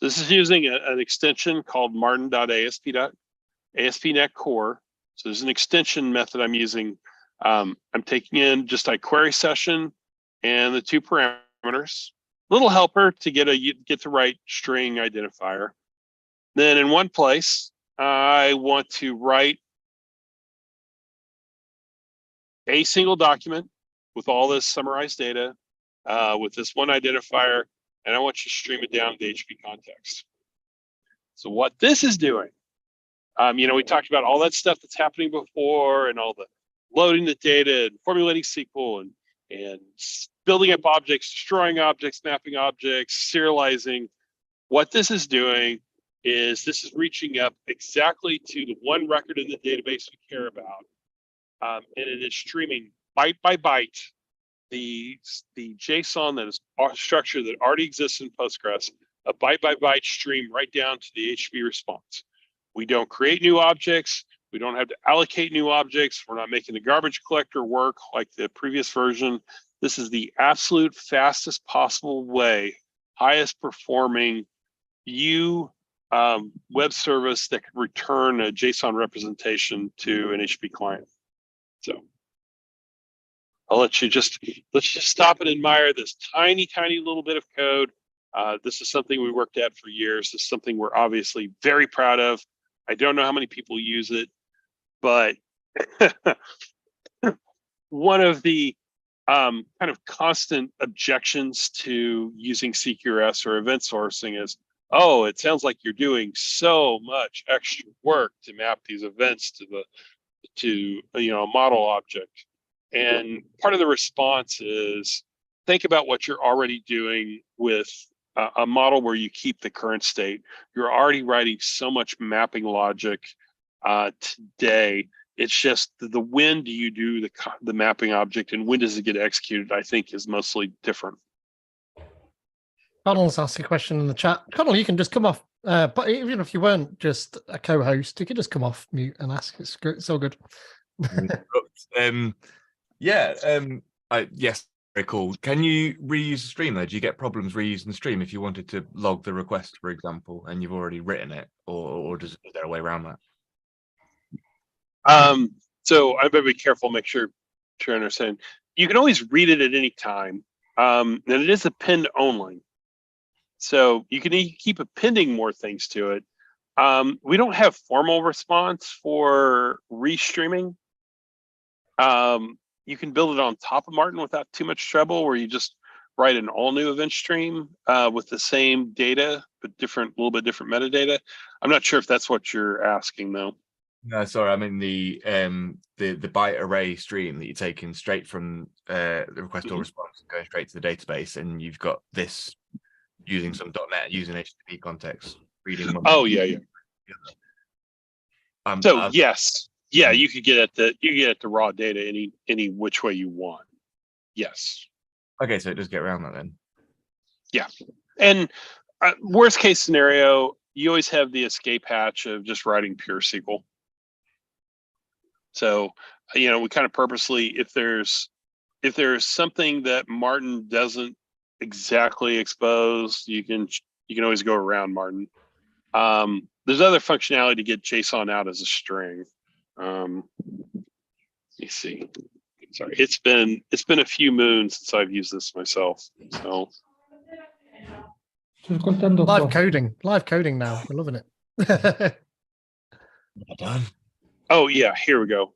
This is using an extension called martin.asp.ASP.NET Core. So there's an extension method I'm using. I'm taking in just a query session and the 2 parameters, little helper to get the right string identifier. Then in one place, I want to write a single document with all this summarized data, with this one identifier, and I want you to stream it down to HTTP context. So what this is doing, we talked about all that stuff that's happening before and all the loading the data and formulating SQL and building up objects, destroying objects, mapping objects, serializing. What this is doing is this is reaching up exactly to the one record in the database we care about. And it is streaming byte by byte the JSON that is structure that already exists in Postgres, a byte by byte stream right down to the HTTP response. We don't create new objects. We don't have to allocate new objects. We're not making the garbage collector work like the previous version. This is the absolute fastest possible way, highest performing view web service that can return a JSON representation to an HTTP client. So let's just stop and admire this tiny little bit of code. This is something we worked at for years. This is something we're obviously very proud of. I don't know how many people use it, but one of the kind of constant objections to using CQRS or event sourcing is, oh, it sounds like you're doing so much extra work to map these events to a model object. And part of the response is think about what you're already doing with a model where you keep the current state. You're already writing so much mapping logic today. It's just the when do you do the mapping object and when does it get executed, I think is mostly different. Connell's asked a question in the chat. Connell, you can just come off, but even if you weren't just a co-host, you could just come off mute and ask. It's good. It's all good. Yes, very cool. Can you reuse the stream though? Do you get problems reusing the stream if you wanted to log the request, for example, and you've already written it, or is there a way around that? So I better be careful, make sure I understand. You can always read it at any time, and it is append only. So you can keep appending more things to it. We don't have formal response for restreaming. You can build it on top of Martin without too much trouble, where you just write an all new event stream with the same data, but a little bit different metadata. I'm not sure if that's what you're asking though. No, sorry, I mean the byte array stream that you're taking straight from the request or response and going straight to the database, and you've got this using some .NET, using HTTP context, reading. Oh yeah. Yes, yeah, you could get at the raw data any which way you want. Yes. Okay, so it does get around that then. Yeah, and worst case scenario, you always have the escape hatch of just writing pure SQL. So, we kind of purposely, if there's something that Martin doesn't exactly expose, you can always go around Martin. There's other functionality to get JSON out as a string. Let me see. Sorry, it's been a few moons since I've used this myself. So Sto ascoltando un po'. Live coding now. We're loving it. Done. oh yeah, here we go.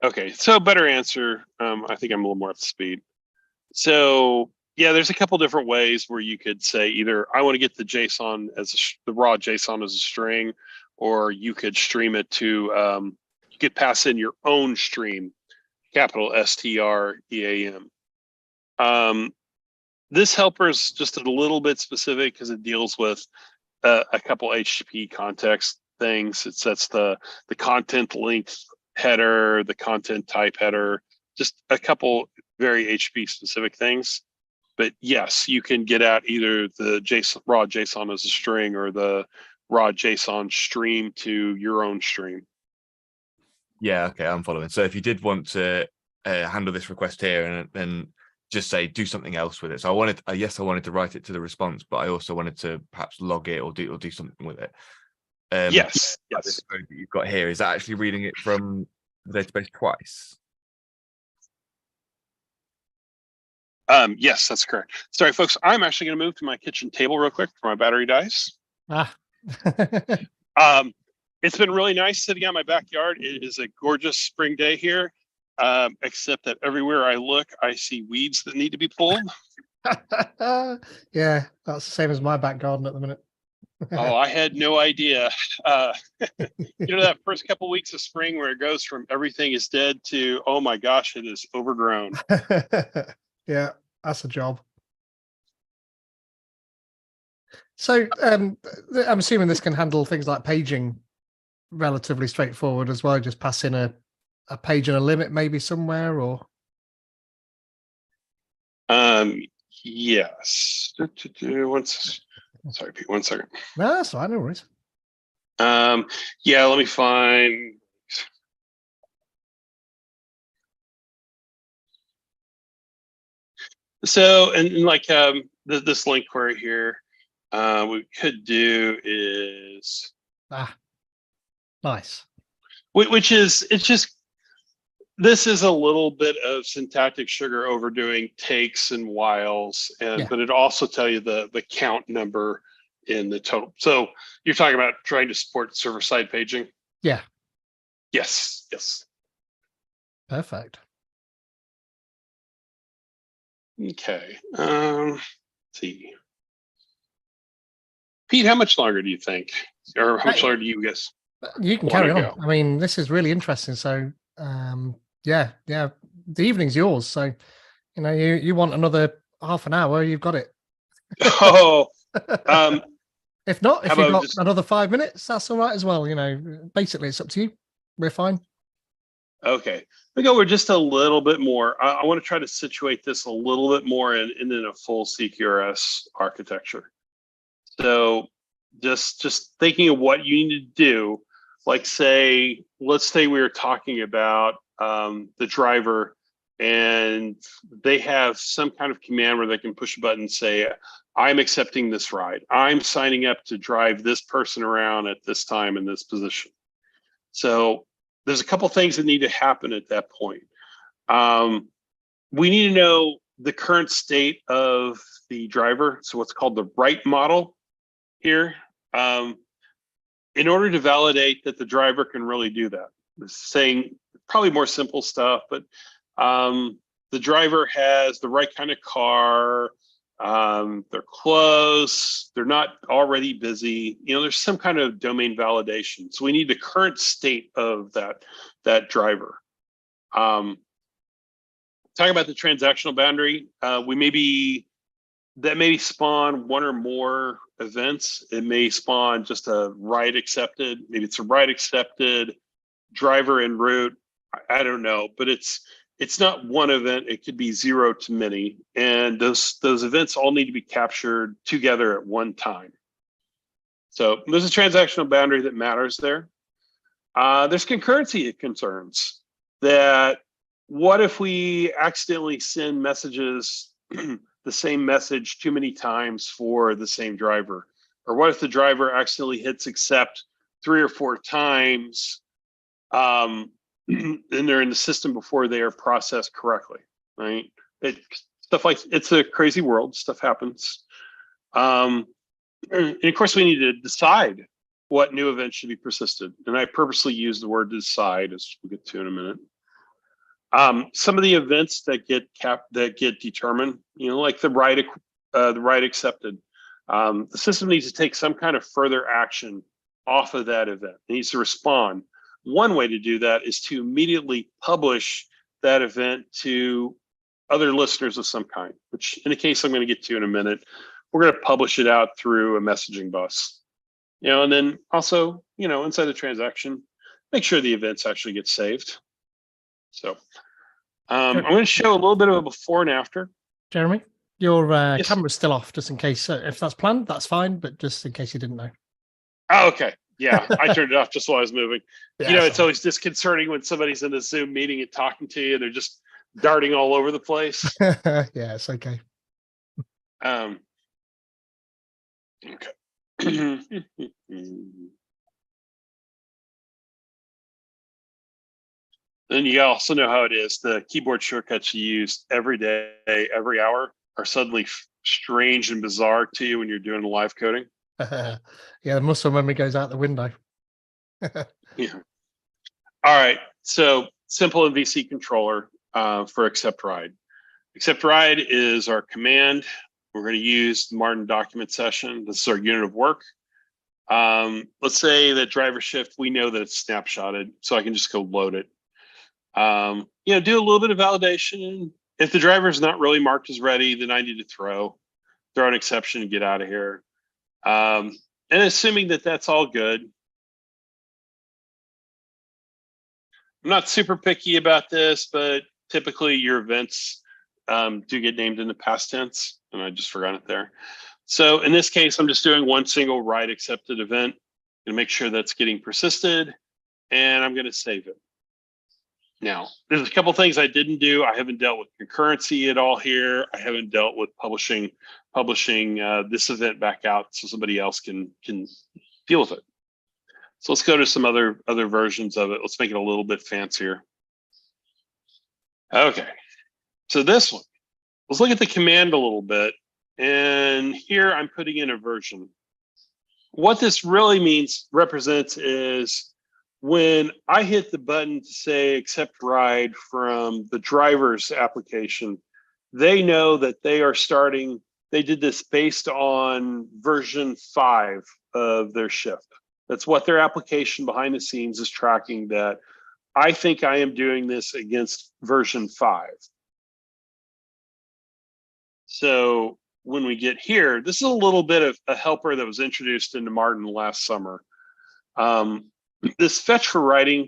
Okay, so better answer. I think I'm a little more up to speed. So yeah, there's a couple different ways where you could say either I want to get the JSON as the raw JSON as a string, or you could stream it to you could pass in your own stream, capital STREAM. This helper is just a little bit specific because it deals with a couple HTTP context things. It sets the content length header, the content type header, just a couple very HTTP specific things. But yes, you can get at either the JSON, raw JSON as a string, or the raw JSON stream to your own stream. Yeah, okay, I'm following. So if you did want to handle this request here and then just say do something else with it. So I wanted, yes, I wanted to write it to the response, but I also wanted to perhaps log it or do something with it. Yes. This code that you've got here, is that actually reading it from the database twice? Yes, that's correct. Sorry, folks. I'm actually going to move to my kitchen table real quick before my battery dies. It's been really nice sitting out in my backyard. It is a gorgeous spring day here, except that everywhere I look, I see weeds that need to be pulled. Yeah, that's the same as my back garden at the minute. Oh, I had no idea. That first couple weeks of spring where it goes from everything is dead to, oh my gosh, it is overgrown. Yeah, that's a job. So I'm assuming this can handle things like paging relatively straightforward as well. Just pass in a page and a limit maybe somewhere, or yes. Sorry, Pete, 1 second. no, that's fine, no worries. Yeah, let me find. So, and like this link query here, what we could do is Nice. Which is, it's just, this is a little bit of syntactic sugar overdoing takes and whiles, and but it also tell you the count number in the total. So you're talking about trying to support server-side paging? Yeah. Yes. Perfect. Okay. Let's see. Pete, how much longer do you think? Or how much longer do you guess? You can carry on. I mean, this is really interesting. So yeah, the evening's yours. So, you want another half an hour, you've got it. Oh, if not, if you've got another 5 minutes, that's all right as well. Basically it's up to you. We're fine. Okay, we go. We're just a little bit more. I want to try to situate this a little bit more in a full CQRS architecture. So just thinking of what you need to do, like let's say we were talking about the driver, and they have some kind of command where they can push a button and say, I'm accepting this ride. I'm signing up to drive this person around at this time in this position. So there's a couple things that need to happen at that point. We need to know the current state of the driver. So what's called the write model here. In order to validate that the driver can really do that. Saying probably more simple stuff, but the driver has the right kind of car, they're close, they're not already busy. There's some kind of domain validation. So we need the current state of that driver. Talking about the transactional boundary, that may spawn one or more events. It may spawn just a write accepted. Maybe it's a write accepted, driver en route. I don't know, but it's not one event. It could be 0 to many, and those events all need to be captured together at one time. So there's a transactional boundary that matters there. There's concurrency concerns. That what if we accidentally send messages, the same message too many times for the same driver? Or what if the driver accidentally hits accept 3 or 4 times? and they're in the system before they are processed correctly, right? Stuff like, it's a crazy world, stuff happens. And of course, we need to decide what new events should be persisted. And I purposely use the word decide, as we'll get to in a minute. Some of the events that get determined, like the write accepted, the system needs to take some kind of further action off of that event. It needs to respond. One way to do that is to immediately publish that event to other listeners of some kind, which in a case I'm going to get to in a minute, we're going to publish it out through a messaging bus. And then also, inside the transaction, make sure the events actually get saved. So I'm going to show a little bit of a before and after. Jeremy, your camera's still off, just in case. If that's planned, that's fine, but just in case you didn't know. Oh, okay. Yeah, I turned it off just while I was moving. Yeah, it's always disconcerting when somebody's in a Zoom meeting and talking to you, and they're just darting all over the place. Yeah, it's okay. Okay. Then you also know how it is. The keyboard shortcuts you use every day, every hour are suddenly strange and bizarre to you when you're doing live coding. Yeah, the muscle memory goes out the window. Yeah. All right. So simple MVC controller for accept ride. Accept ride is our command. We're going to use the Martin document session. This is our unit of work. Let's say that driver shift, we know that it's snapshotted, so I can just go load it. Do a little bit of validation. If the driver is not really marked as ready, then I need to throw an exception and get out of here. And assuming that that's all good. I'm not super picky about this, but typically your events do get named in the past tense, and I just forgot it there. So in this case, I'm just doing one single write accepted event to make sure that's getting persisted, and I'm going to save it. Now, there's a couple things I didn't do. I haven't dealt with concurrency at all here. I haven't dealt with publishing this event back out so somebody else can deal with it. So let's go to some other versions of it. Let's make it a little bit fancier. Okay, so this one, let's look at the command a little bit. And here I'm putting in a version. What this really represents is when I hit the button to say accept ride from the driver's application, they know that they did this based on version 5 of their shift. That's what their application behind the scenes is tracking, that I think I am doing this against version 5. So when we get here, this is a little bit of a helper that was introduced into Martin last summer. This fetch for writing,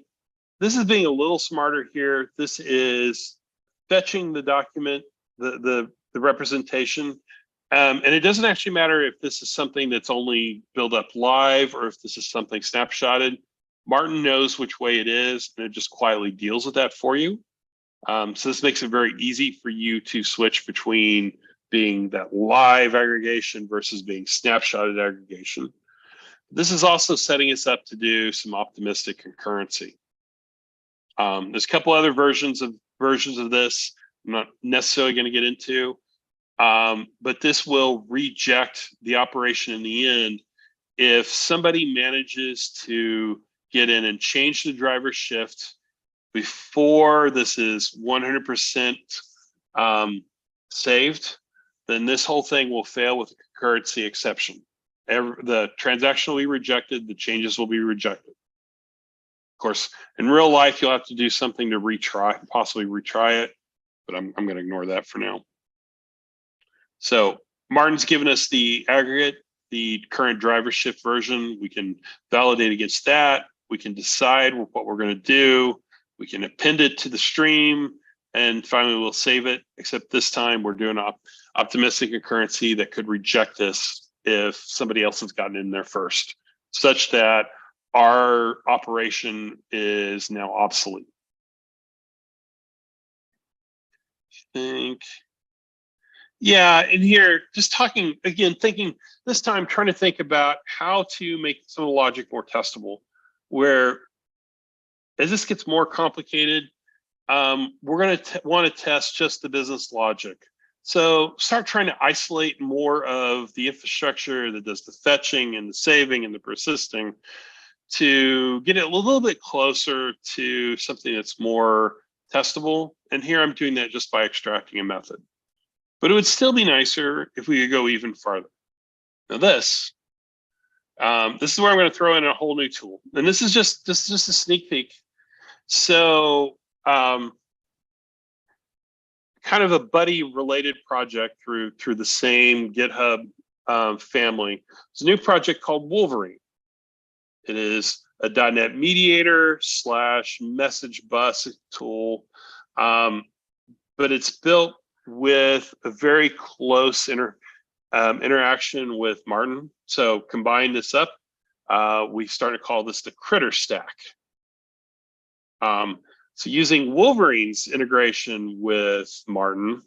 this is being a little smarter here. This is fetching the document, the representation. And it doesn't actually matter if this is something that's only built up live or if this is something snapshotted. Martin knows which way it is, and it just quietly deals with that for you. So this makes it very easy for you to switch between being that live aggregation versus being snapshotted aggregation. This is also setting us up to do some optimistic concurrency. There's a couple other versions of this I'm not necessarily going to get into, but this will reject the operation in the end if somebody manages to get in and change the driver shift before this is 100% saved. Then this whole thing will fail with a concurrency exception. The transaction will be rejected, the changes will be rejected. Of course, in real life, you'll have to do something to possibly retry it, but I'm going to ignore that for now. So Martin's given us the aggregate, the current driver shift version. We can validate against that. We can decide what we're going to do. We can append it to the stream, and finally we'll save it, except this time we're doing optimistic concurrency that could reject this if somebody else has gotten in there first, such that our operation is now obsolete. Yeah, and here, just talking, again, thinking this time, trying to think about how to make some of the logic more testable, where as this gets more complicated, we're going to want to test just the business logic. So start trying to isolate more of the infrastructure that does the fetching and the saving and the persisting to get it a little bit closer to something that's more testable. And here I'm doing that just by extracting a method. But it would still be nicer if we could go even farther. Now this is where I'm going to throw in a whole new tool. And this is just a sneak peek. So kind of a buddy related project through the same GitHub family. It's a new project called Wolverine. It is a .NET mediator / message bus tool, but it's built with a very close interaction with Martin. So combine this up, we start to call this the critter stack. So using Wolverine's integration with Martin,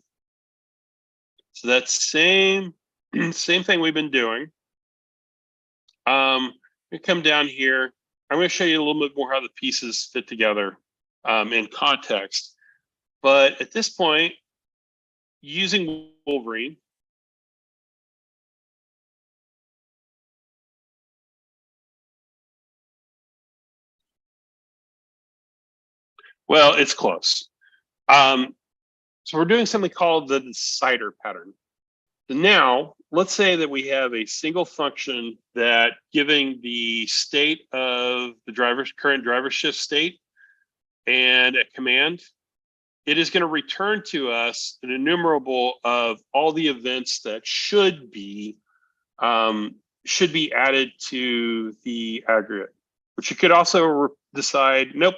so that same thing we've been doing. We come down here. I'm going to show you a little bit more how the pieces fit together in context. But at this point, using Wolverine, well, it's close. So we're doing something called the decider pattern. So now, let's say that we have a single function that, giving the state of the current driver shift state and a command, it is going to return to us an enumerable of all the events that should be added to the aggregate. But you could also decide, nope,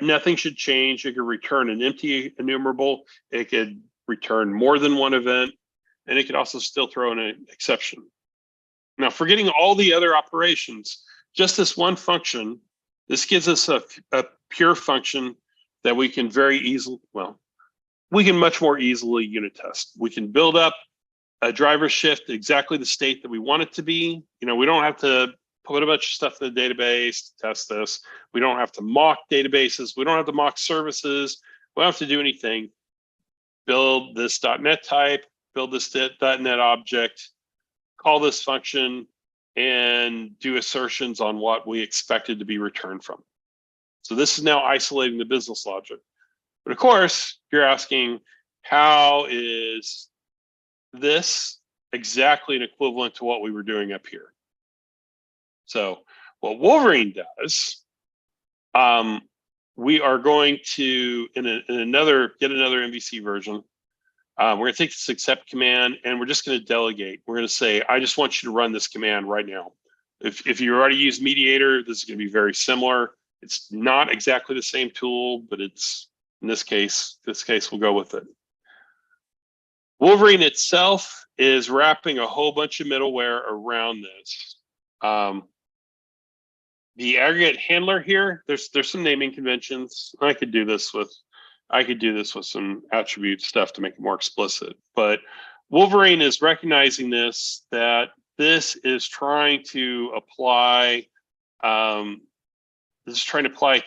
nothing should change. It could return an empty enumerable. It could return more than one event, and it could also still throw in an exception. Now, forgetting all the other operations, just this one function, this gives us a pure function that we can very easily, we can much more easily unit test. We can build up a driver shift exactly the state that we want it to be. We don't have to put a bunch of stuff in the database to test this. We don't have to mock databases. We don't have to mock services. We don't have to do anything. Build this .NET type, build this .NET object, call this function, and do assertions on what we expected to be returned from. So this is now isolating the business logic. But of course, you're asking, how is this exactly an equivalent to what we were doing up here? So what Wolverine does, we are going to, get another MVC version. We're going to take this accept command, and we're just going to delegate. We're going to say, I just want you to run this command right now. If you already use Mediator, this is going to be very similar. It's not exactly the same tool, but it's, in this case we'll go with it. Wolverine itself is wrapping a whole bunch of middleware around this. The aggregate handler here, there's some naming conventions. I could do this with some attribute stuff to make it more explicit. But Wolverine is recognizing that this is trying to apply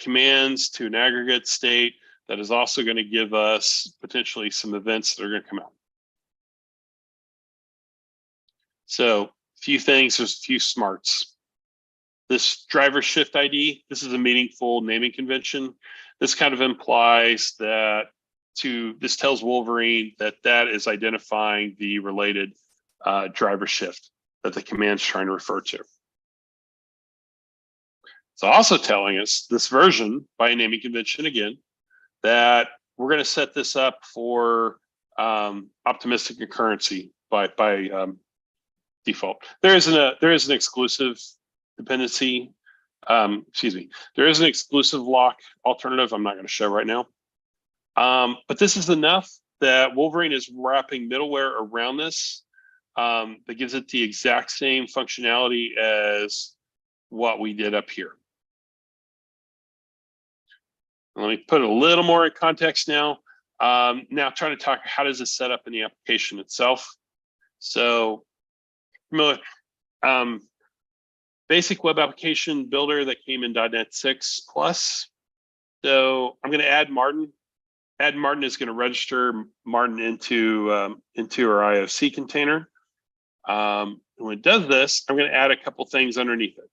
commands to an aggregate state that is also going to give us potentially some events that are going to come out. So a few things, there's a few smarts. This driver shift ID, this is a meaningful naming convention. This kind of implies that this tells Wolverine that is identifying the related driver shift that the command's trying to refer to. It's also telling us this version by a naming convention again, that we're going to set this up for optimistic concurrency by default. There is an exclusive dependency. There is an exclusive lock alternative I'm not going to show right now. But this is enough that Wolverine is wrapping middleware around this that gives it the exact same functionality as what we did up here. Let me put a little more in context now. Now trying to talk, how does this set up in the application itself? So basically basic web application builder that came in .NET 6 Plus. So I'm going to add Martin. Add Martin is going to register Martin into our IOC container. When it does this, I'm going to add a couple things underneath it.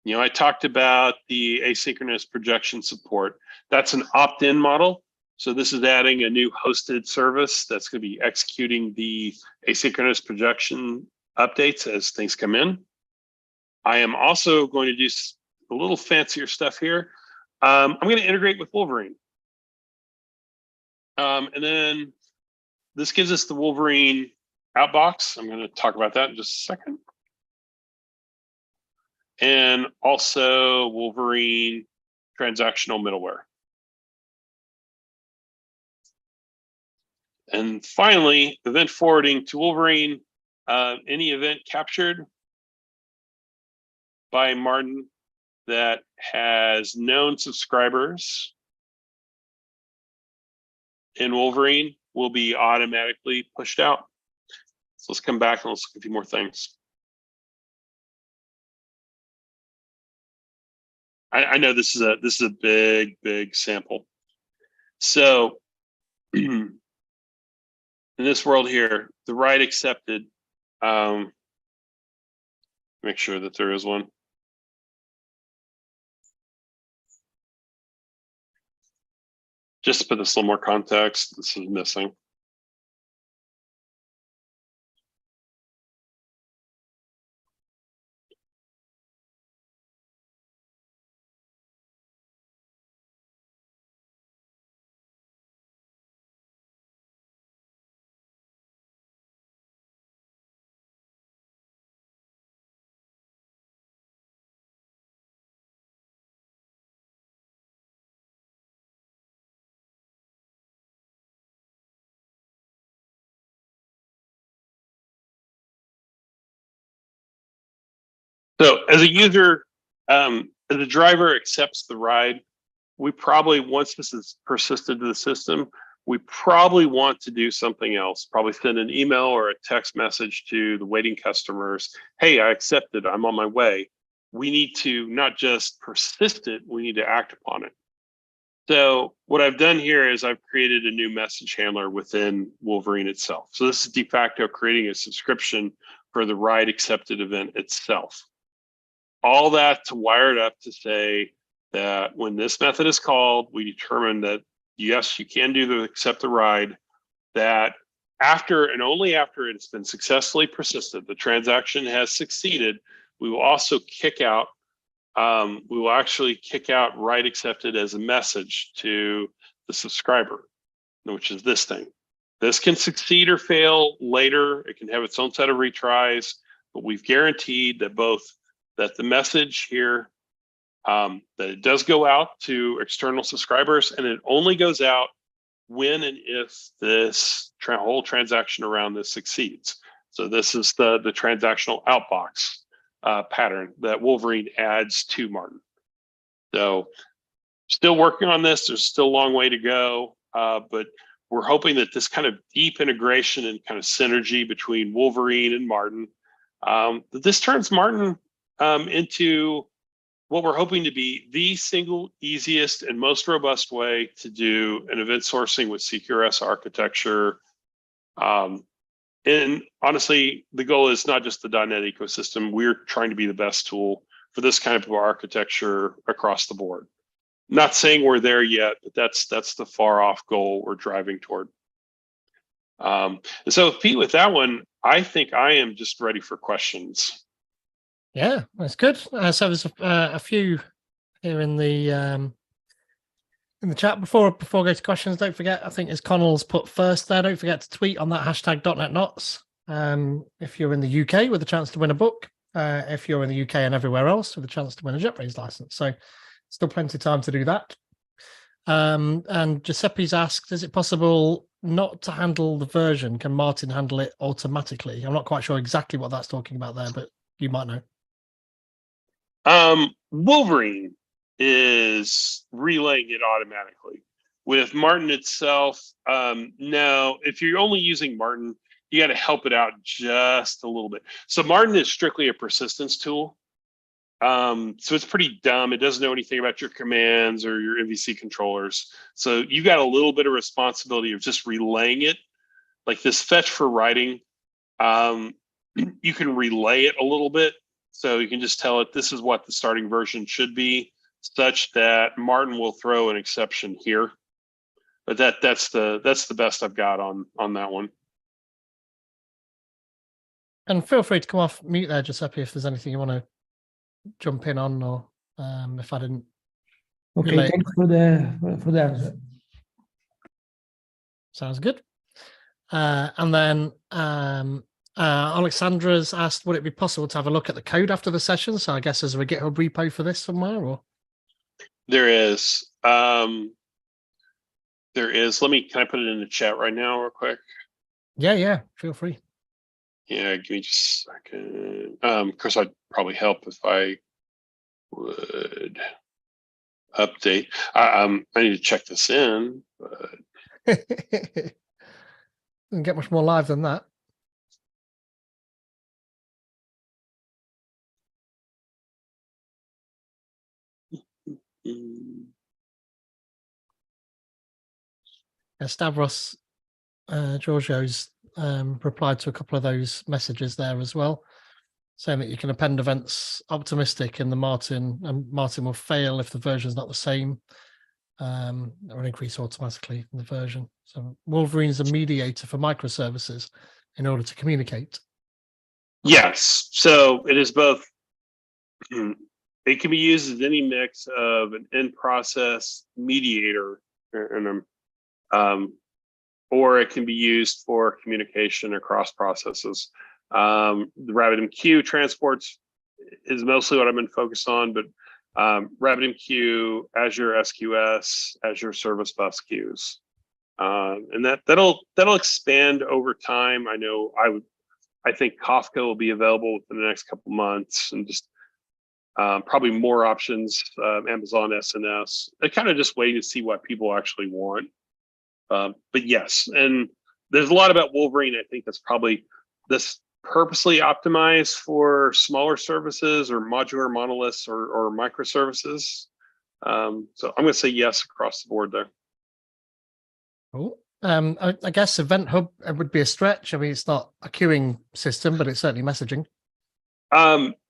You know, I talked about the asynchronous projection support. That's an opt-in model. So this is adding a new hosted service that's going to be executing the asynchronous projection updates as things come in. I am also going to do a little fancier stuff here. I'm going to integrate with Wolverine. And then this gives us the Wolverine outbox. I'm going to talk about that in just a second. And also Wolverine transactional middleware. And finally, event forwarding to Wolverine. Any event captured by Martin that has known subscribers in Wolverine will be automatically pushed out. So let's come back and let's look at a few more things. I know this is a big sample. So in this world here, the write accepted. Make sure that there is one. Just to put this a little more context, this is missing. So as a user, as the driver accepts the ride, we probably, once this is persisted to the system, we probably want to do something else, probably send an email or a text message to the waiting customers. Hey, I accepted, I'm on my way. We need to not just persist it, we need to act upon it. So what I've done here is I've created a new message handler within Wolverine itself. So this is de facto creating a subscription for the ride accepted event itself. All that to wire it up to say that when this method is called, we determine that, yes, you can do the accept the ride, that after and only after it's been successfully persisted, the transaction has succeeded, we will also kick out, we will actually kick out write accepted as a message to the subscriber, which is this thing. This can succeed or fail later. It can have its own set of retries, but we've guaranteed that that the message here, that it does go out to external subscribers, and it only goes out when and if this whole transaction around this succeeds. So this is the transactional outbox pattern that Wolverine adds to Martin. So still working on this. There's still a long way to go, but we're hoping that this kind of deep integration and kind of synergy between Wolverine and Martin, that this turns Martin into what we're hoping to be the single easiest and most robust way to do an event sourcing with CQRS architecture. And honestly, the goal is not just the .NET ecosystem. We're trying to be the best tool for this kind of architecture across the board. Not saying we're there yet, but that's the far off goal we're driving toward. And so Pete, with that one, I think I am just ready for questions. Yeah, that's good. So there's a few here in the chat. Before I go to questions, don't forget, I think as Connell's put first there, don't forget to tweet on that hashtag .NETNots. If you're in the UK with a chance to win a book, if you're in the UK and everywhere else with a chance to win a JetBrains license. So still plenty of time to do that. And Giuseppe's asked, is it possible not to handle the version? Can Martin handle it automatically? I'm not quite sure exactly what that's talking about there, but you might know. Wolverine is relaying it automatically. With Martin itself, no, if you're only using Martin, you got to help it out just a little bit. So Martin is strictly a persistence tool. So it's pretty dumb. It doesn't know anything about your commands or your MVC controllers. So you got a little bit of responsibility of just relaying it. Like this fetch for writing, you can relay it a little bit. So you can just tell it, this is what the starting version should be, such that Martin will throw an exception here. But that's the best I've got on that one. And feel free to come off mute there, Giuseppe, if there's anything you want to jump in on, or if I didn't. Okay, relay. thanks for the answer. Sounds good. And then Alexandra's asked, would it be possible to have a look at the code after the session? So I guess there's a GitHub repo for this somewhere, or? There is. There is. Can I put it in the chat right now real quick? Yeah, feel free. Yeah, give me just a second. Of course, I'd probably help if I would update. I need to check this in, but Doesn't get much more live than that. Stavros Giorgio's replied to a couple of those messages there as well, saying that you can append events optimistic in the Martin, and Martin will fail if the version is not the same, or increase automatically in the version. So Wolverine is a mediator for microservices in order to communicate. yes, so it is both. It can be used as any mix of an in-process mediator and or it can be used for communication across processes. The RabbitMQ transports is mostly what I've been focused on, but RabbitMQ, Azure SQS, Azure Service Bus queues, and that'll expand over time. I think Kafka will be available within the next couple months, and just probably more options. Amazon SNS. I kind of just waiting to see what people actually want. But yes, and there's a lot about Wolverine. I think that's probably this purposely optimized for smaller services or modular monoliths or microservices. So I'm going to say yes across the board there. Cool. I guess Event Hub would be a stretch. I mean, it's not a queuing system, but it's certainly messaging.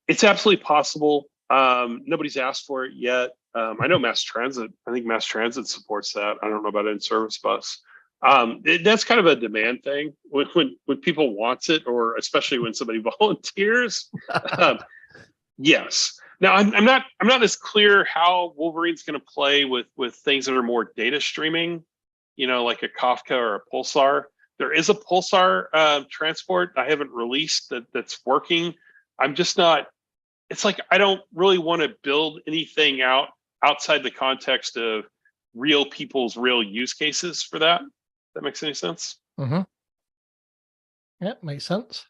It's absolutely possible. Nobody's asked for it yet. I know Mass Transit. I think Mass Transit supports that. I don't know about in-service bus. That's kind of a demand thing when people wants it, or especially when somebody volunteers. Yes. Now I'm not as clear how Wolverine's going to play with things that are more data streaming, like a Kafka or a Pulsar. There is a Pulsar transport I haven't released that's working. I'm just not. It's like I don't really want to build anything outside the context of real people's real use cases for that. That makes any sense? Mm-hmm. Yeah, makes sense.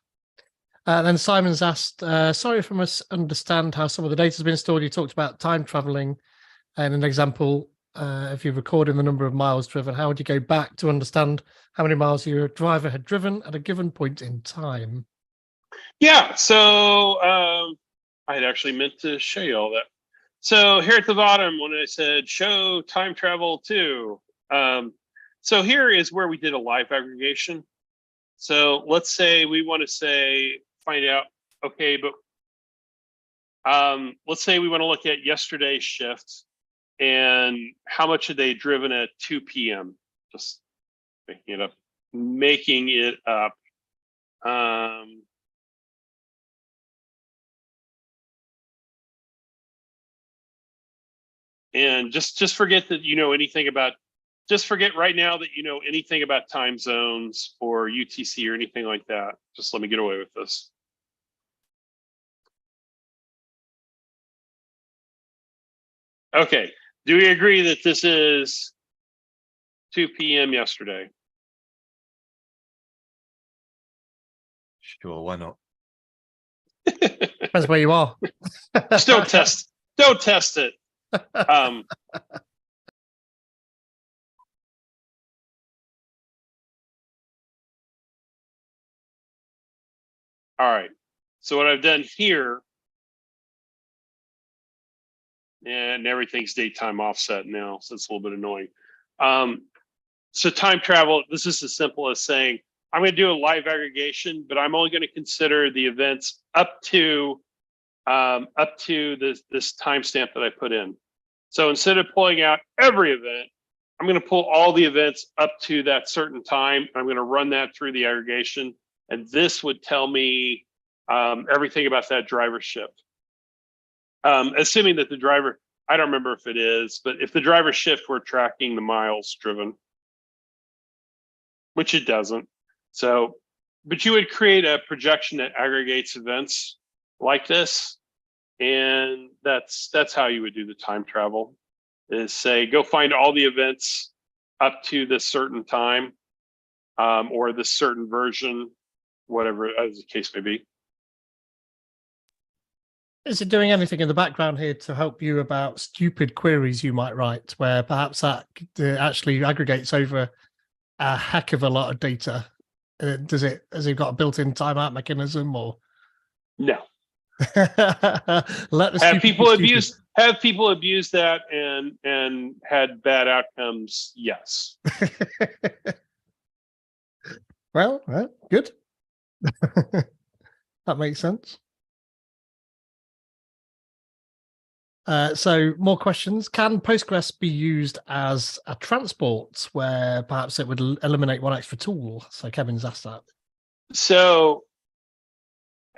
Then Simon's asked, sorry if I misunderstand how some of the data has been stored. You talked about time traveling, and an example, if you're recording the number of miles driven, how would you go back to understand how many miles your driver had driven at a given point in time? Yeah, so I had actually meant to show you all that. So here at the bottom, when I said show time travel to, so here is where we did a live aggregation. So let's say we want to find out, okay, but let's say we want to look at yesterday's shift and how much had they driven at 2 p.m. Just making it up. And just forget that anything about. Just forget right now that you know anything about time zones or UTC or anything like that. Just let me get away with this. Okay. Do we agree that this is 2 p.m. yesterday? Sure, why not? Depends where you are. Just don't test it. All right. So what I've done here and everything's daytime offset now, so it's a little bit annoying. So time travel, this is as simple as saying, I'm going to do a live aggregation, but I'm only going to consider the events up to this timestamp that I put in. So instead of pulling out every event, I'm going to pull all the events up to that certain time. I'm going to run that through the aggregation, and this would tell me everything about that driver shift. Assuming that the driver, I don't remember if it is, but if the driver shift, we're tracking the miles driven, which it doesn't. So, but you would create a projection that aggregates events like this, and that's how you would do the time travel. Is say, go find all the events up to this certain time, or this certain version, whatever as the case may be. Is it doing anything in the background here to help you about stupid queries you might write, where perhaps that actually aggregates over a heck of a lot of data? Has it got a built-in timeout mechanism, or no? Let the have people abuse that and had bad outcomes? Yes. Well, good. That makes sense. So more questions. Can Postgres be used as a transport where perhaps it would eliminate one extra tool? So Kevin's asked that. So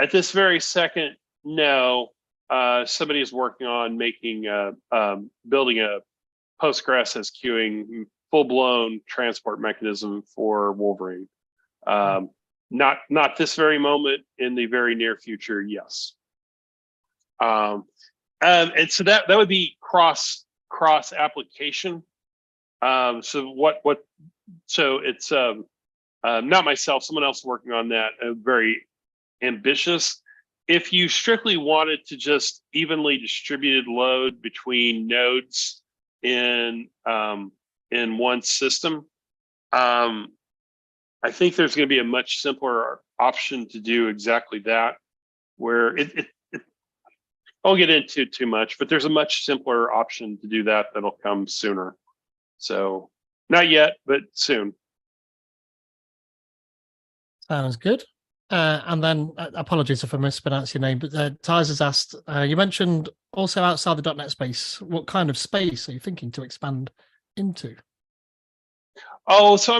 at this very second, no. Somebody is working on making building a Postgres as queuing full-blown transport mechanism for Wolverine. Not this very moment. In the very near future, yes. And so that would be cross application. So it's not myself, someone else working on that. Very ambitious. If you strictly wanted to just evenly distributed load between nodes in one system, I think there's going to be a much simpler option to do exactly that, where it I won't get into too much, but there's a much simpler option to do that that'll come sooner. So not yet, but soon. Sounds good. And then apologies if I mispronounce your name, but Tyz has asked, you mentioned also outside the .NET space, what kind of space are you thinking to expand into? Oh, so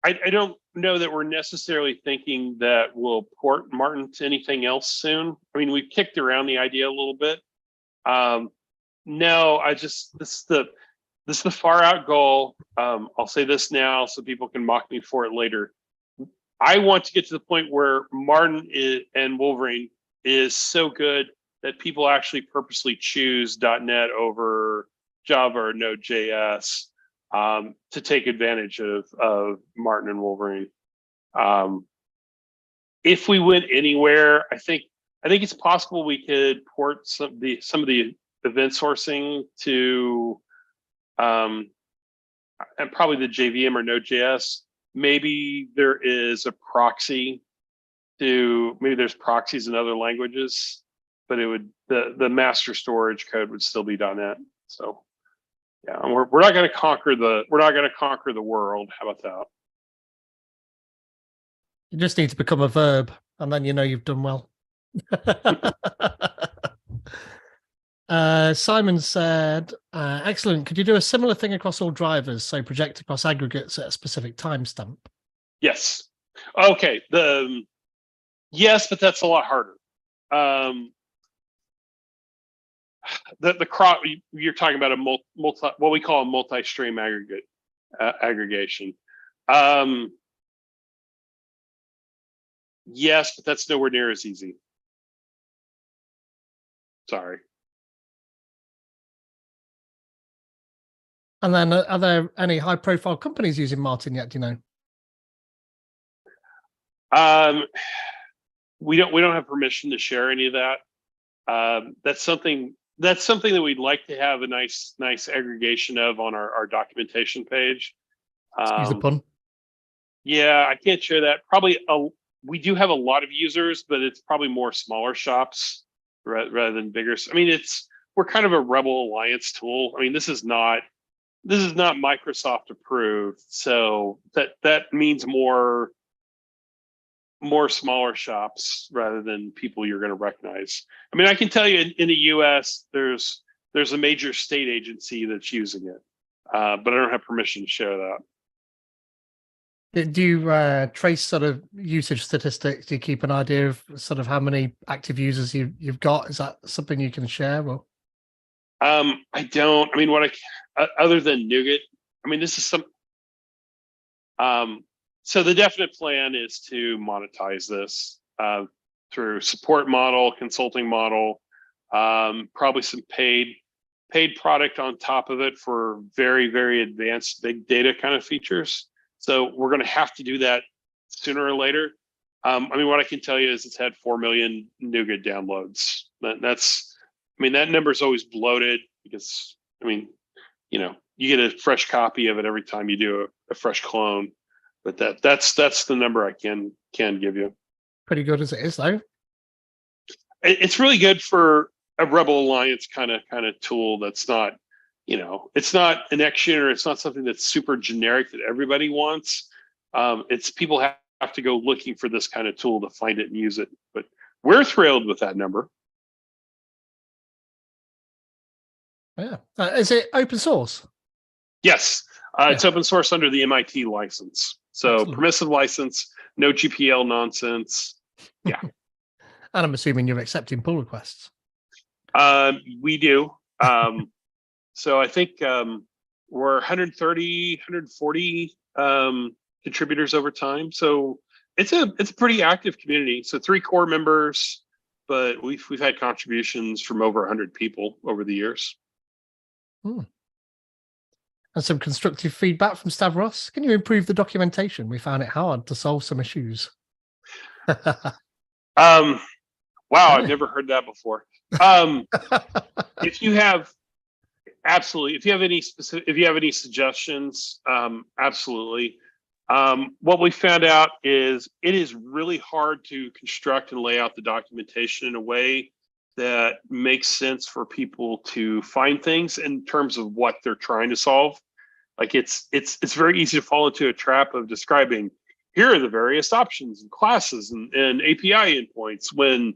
I don't know that we're necessarily thinking that we'll port Martin to anything else soon. I mean, we've kicked around the idea a little bit. No, this is the far out goal. I'll say this now so people can mock me for it later. I want to get to the point where Martin and Wolverine is so good that people actually purposely choose .NET over Java or Node.js to take advantage of Martin and Wolverine. If we went anywhere, I think it's possible we could port some of the event sourcing to and probably the JVM or Node.js. Maybe there is a proxy maybe there's proxies in other languages, but it would the master storage code would still be .NET. So yeah, and we're not going to conquer the world. How about that? You just need to become a verb, and then you know you've done well. Simon said, excellent. Could you do a similar thing across all drivers? So project across aggregates at a specific timestamp? Yes. Okay. Yes, but that's a lot harder. You're talking about a what we call a multi-stream aggregation. Yes, but that's nowhere near as easy. Sorry. And then are there any high-profile companies using Martin yet? Do you know? We don't have permission to share any of that. That's something that we'd like to have a nice aggregation of on our documentation page. Excuse the pun. Yeah, I can't share that. Probably we do have a lot of users, but it's probably more smaller shops rather than bigger. I mean, we're kind of a Rebel Alliance tool. I mean, this is not Microsoft approved, so that means more smaller shops rather than people you're going to recognize. I mean, I can tell you in the US, there's a major state agency that's using it, but I don't have permission to share that. Do you trace sort of usage statistics? Do you keep an idea of sort of how many active users you've got? Is that something you can share? Or I don't. I mean, other than Nougat, I mean, this is some. So the definite plan is to monetize this through support model, consulting model, probably some paid product on top of it for very, very advanced big data kind of features. So we're going to have to do that sooner or later. I mean, what I can tell you is it's had 4 million Nougat downloads. That number is always bloated because, I mean, you know, you get a fresh copy of it every time you do a fresh clone. But that's the number I can give you. Pretty good as it is, though. It's really good for a Rebel Alliance kind of tool. That's not, you know, it's not an action or it's not something that's super generic that everybody wants. It's people have to go looking for this kind of tool to find it and use it. But we're thrilled with that number. Yeah. Is it open source? Yes. It's open source under the MIT license. So Excellent. Permissive license, no GPL nonsense. Yeah. And I'm assuming you're accepting pull requests. We do. So I think we're 130, 140 contributors over time. So it's a pretty active community. So 3 core members, but we've had contributions from over 100 people over the years. And some constructive feedback from Stavros. Can you improve the documentation? We found it hard to solve some issues. Wow, I've never heard that before. If you have any suggestions, absolutely. What we found out is it is really hard to construct and lay out the documentation in a way that makes sense for people to find things in terms of what they're trying to solve. Like it's very easy to fall into a trap of describing, here are the various options and classes and API endpoints, when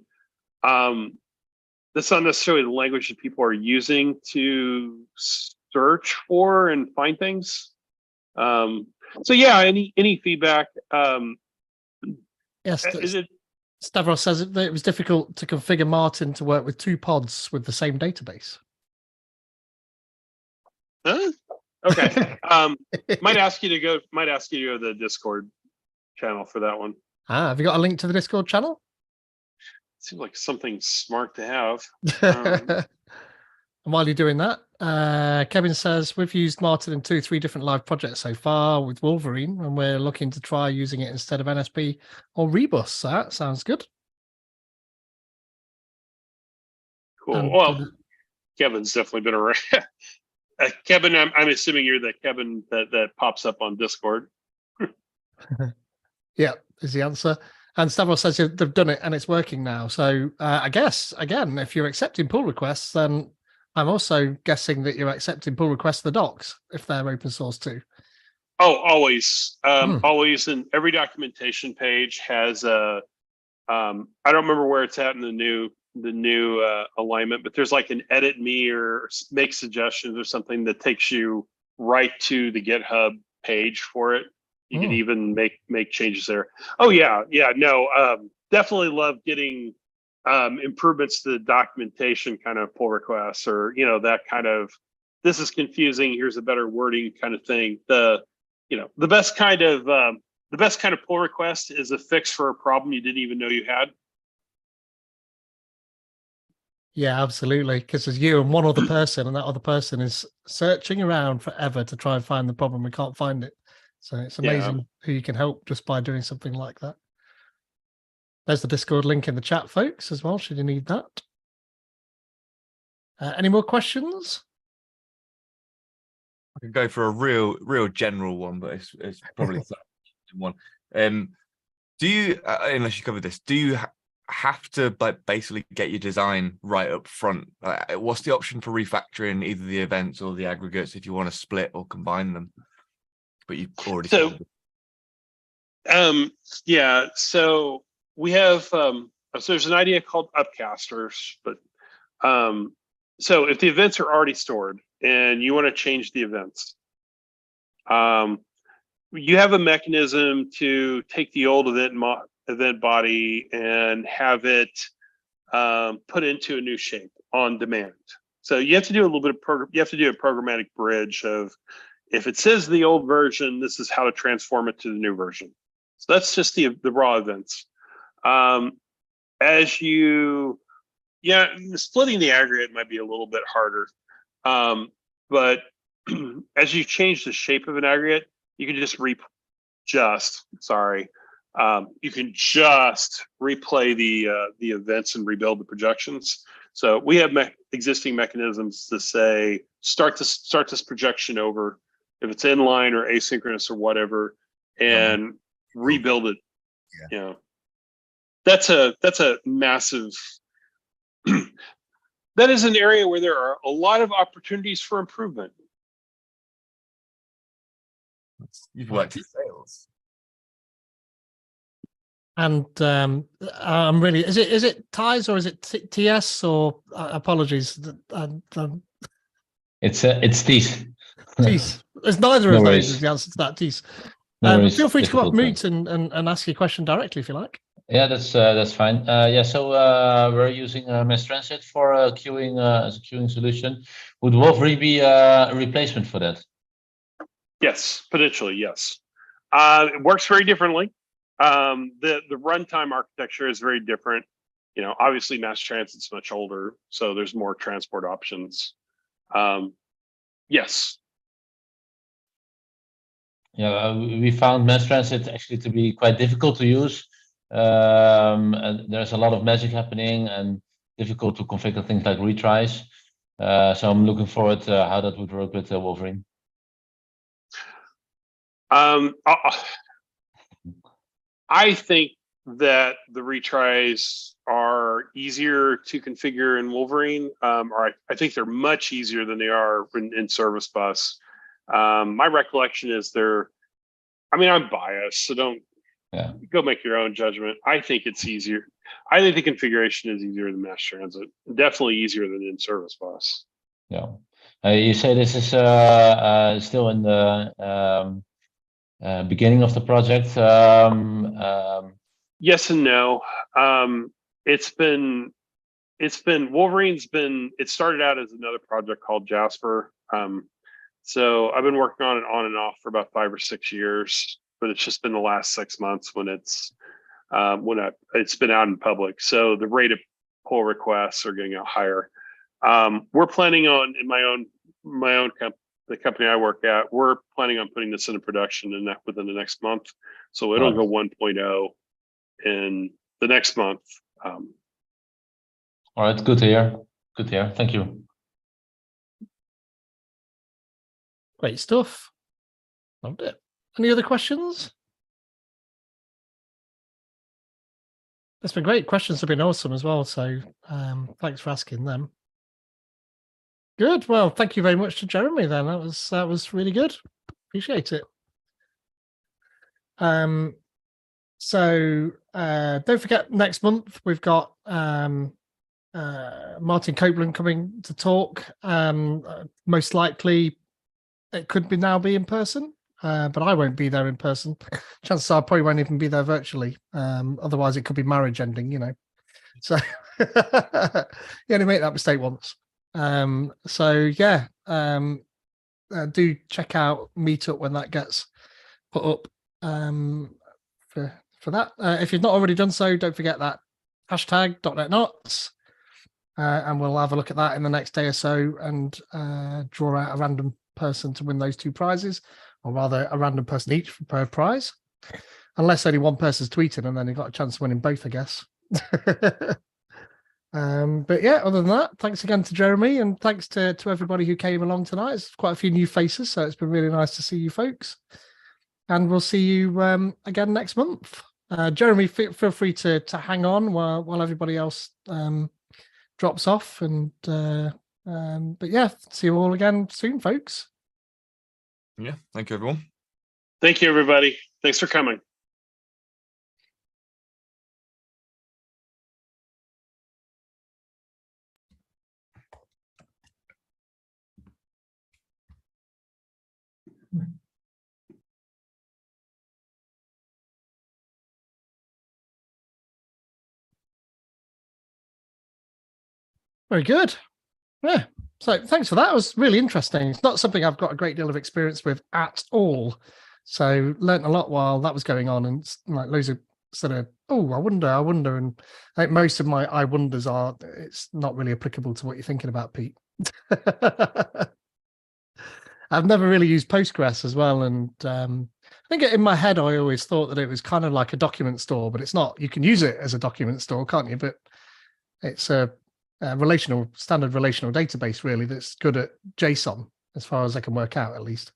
that's not necessarily the language that people are using to search for and find things. So yeah, any feedback? Yes. Is it? Stavros says that it was difficult to configure Martin to work with 2 pods with the same database. Huh? Okay. Might ask you to go to the Discord channel for that one. Have you got a link to the Discord channel? Seems like something smart to have. And while you're doing that, Kevin says, we've used Martin in 2-3 different live projects so far with Wolverine, and we're looking to try using it instead of NSP or Rebus. So that sounds good. Cool. And, well, Kevin's definitely been around. Kevin, I'm assuming you're the Kevin that pops up on Discord. Yeah, is the answer. And Stavros says they've done it and it's working now. So I guess, again, if you're accepting pull requests, then I'm also guessing that you're accepting pull requests for the docs if they're open source too. Oh, always. Always. And every documentation page has a, I don't remember where it's at in the new alignment, but there's like an edit me or make suggestions or something that takes you right to the GitHub page for it. You can even make changes there. Oh yeah. No, definitely love getting improvements to the documentation kind of pull requests, or that kind of, this is confusing, here's a better wording kind of thing. The best kind of pull request is a fix for a problem you didn't even know you had. Yeah, absolutely. Because there's you and one other person, and that other person is searching around forever to try and find the problem. We can't find it. So it's amazing who you can help just by doing something like that. There's the Discord link in the chat, folks, as well, should you need that. Any more questions? I could go for a real general one, but it's probably one. Do you, unless you covered this, do you have to like basically get your design right up front. What's the option for refactoring either the events or the aggregates if you want to split or combine them? But you've already So, yeah. So we have so there's an idea called upcasters, but so if the events are already stored and you want to change the events, you have a mechanism to take the old event body and have it put into a new shape on demand. So you have to do a little bit of you have to do a programmatic bridge of, if it says the old version, this is how to transform it to the new version. So that's just the raw events. As you, splitting the aggregate might be a little bit harder, but as you change the shape of an aggregate, you can just you can just replay the events and rebuild the projections. So we have existing mechanisms to say start this projection over if it's inline or asynchronous or whatever, and rebuild it. Yeah. You know, that's a massive. That is an area where there are a lot of opportunities for improvement. You've worked in sales. And I'm really, is it TIES or is it TS or apologies? It's TIES. TIES. It's neither No of those worries. is the answer to that, TIES. No worries. Feel free to come off Difficult mute and ask your question directly if you like. Yeah, that's fine. So we're using Mass Transit for queuing as a queuing solution. Would Wolverine be a replacement for that? Yes, potentially, yes. It works very differently. The runtime architecture is very different. You know, obviously mass transit's much older, so there's more transport options. Yes. Yeah, we found Mass Transit actually to be quite difficult to use. And there's a lot of magic happening and difficult to configure things like retries. So I'm looking forward to how that would work with Wolverine. I think that the retries are easier to configure in Wolverine, or I think they're much easier than they are in Service Bus. My recollection is I'm biased, so don't go make your own judgment. I think it's easier. I think the configuration is easier than Mass Transit. Definitely easier than in Service Bus. Yeah. You say this is still in the beginning of the project. Yes and no. Wolverine's been. It started out as another project called Jasper. So I've been working on it on and off for about 5 or 6 years, but it's just been the last 6 months when it's been out in public. So the rate of pull requests are getting out higher. We're planning on the company I work at. We're planning on putting this into production within the next month. So it'll go 1.0 in the next month. All right, good to hear. Good to hear. Thank you. Great stuff. Loved it. Any other questions? That's been great. Questions have been awesome as well. So thanks for asking them. Good. Well, thank you very much to Jeremy then. That was really good. Appreciate it. So don't forget, next month we've got Martin Copeland coming to talk. Most likely it could be in person, but I won't be there in person. Chances are I probably won't even be there virtually. Otherwise it could be marriage ending, you know. So you only make that mistake once. Do check out Meetup when that gets put up for that. If you've not already done so, don't forget that hashtag .NETKnots, and we'll have a look at that in the next day or so and draw out a random person to win those 2 prizes, or rather a random person each per prize, unless only one person's tweeting, and then you've got a chance of winning both, I guess. But yeah, other than that, thanks again to Jeremy, and thanks to everybody who came along tonight. It's quite a few new faces, so it's been really nice to see you folks. And we'll see you again next month. Jeremy, feel free to hang on while everybody else drops off. But yeah, see you all again soon, folks. Yeah, thank you, everyone. Thank you, everybody. Thanks for coming. Very good. Yeah. So thanks for that. It was really interesting. It's not something I've got a great deal of experience with at all. So learned a lot while that was going on, and like loads of sort of, oh, I wonder. And I think most of my I wonders are, it's not really applicable to what you're thinking about, Pete. I've never really used Postgres as well. And I think in my head, I always thought that it was kind of like a document store, but it's not. You can use it as a document store, can't you? But it's a standard relational database, really, that's good at JSON, as far as I can work out, at least.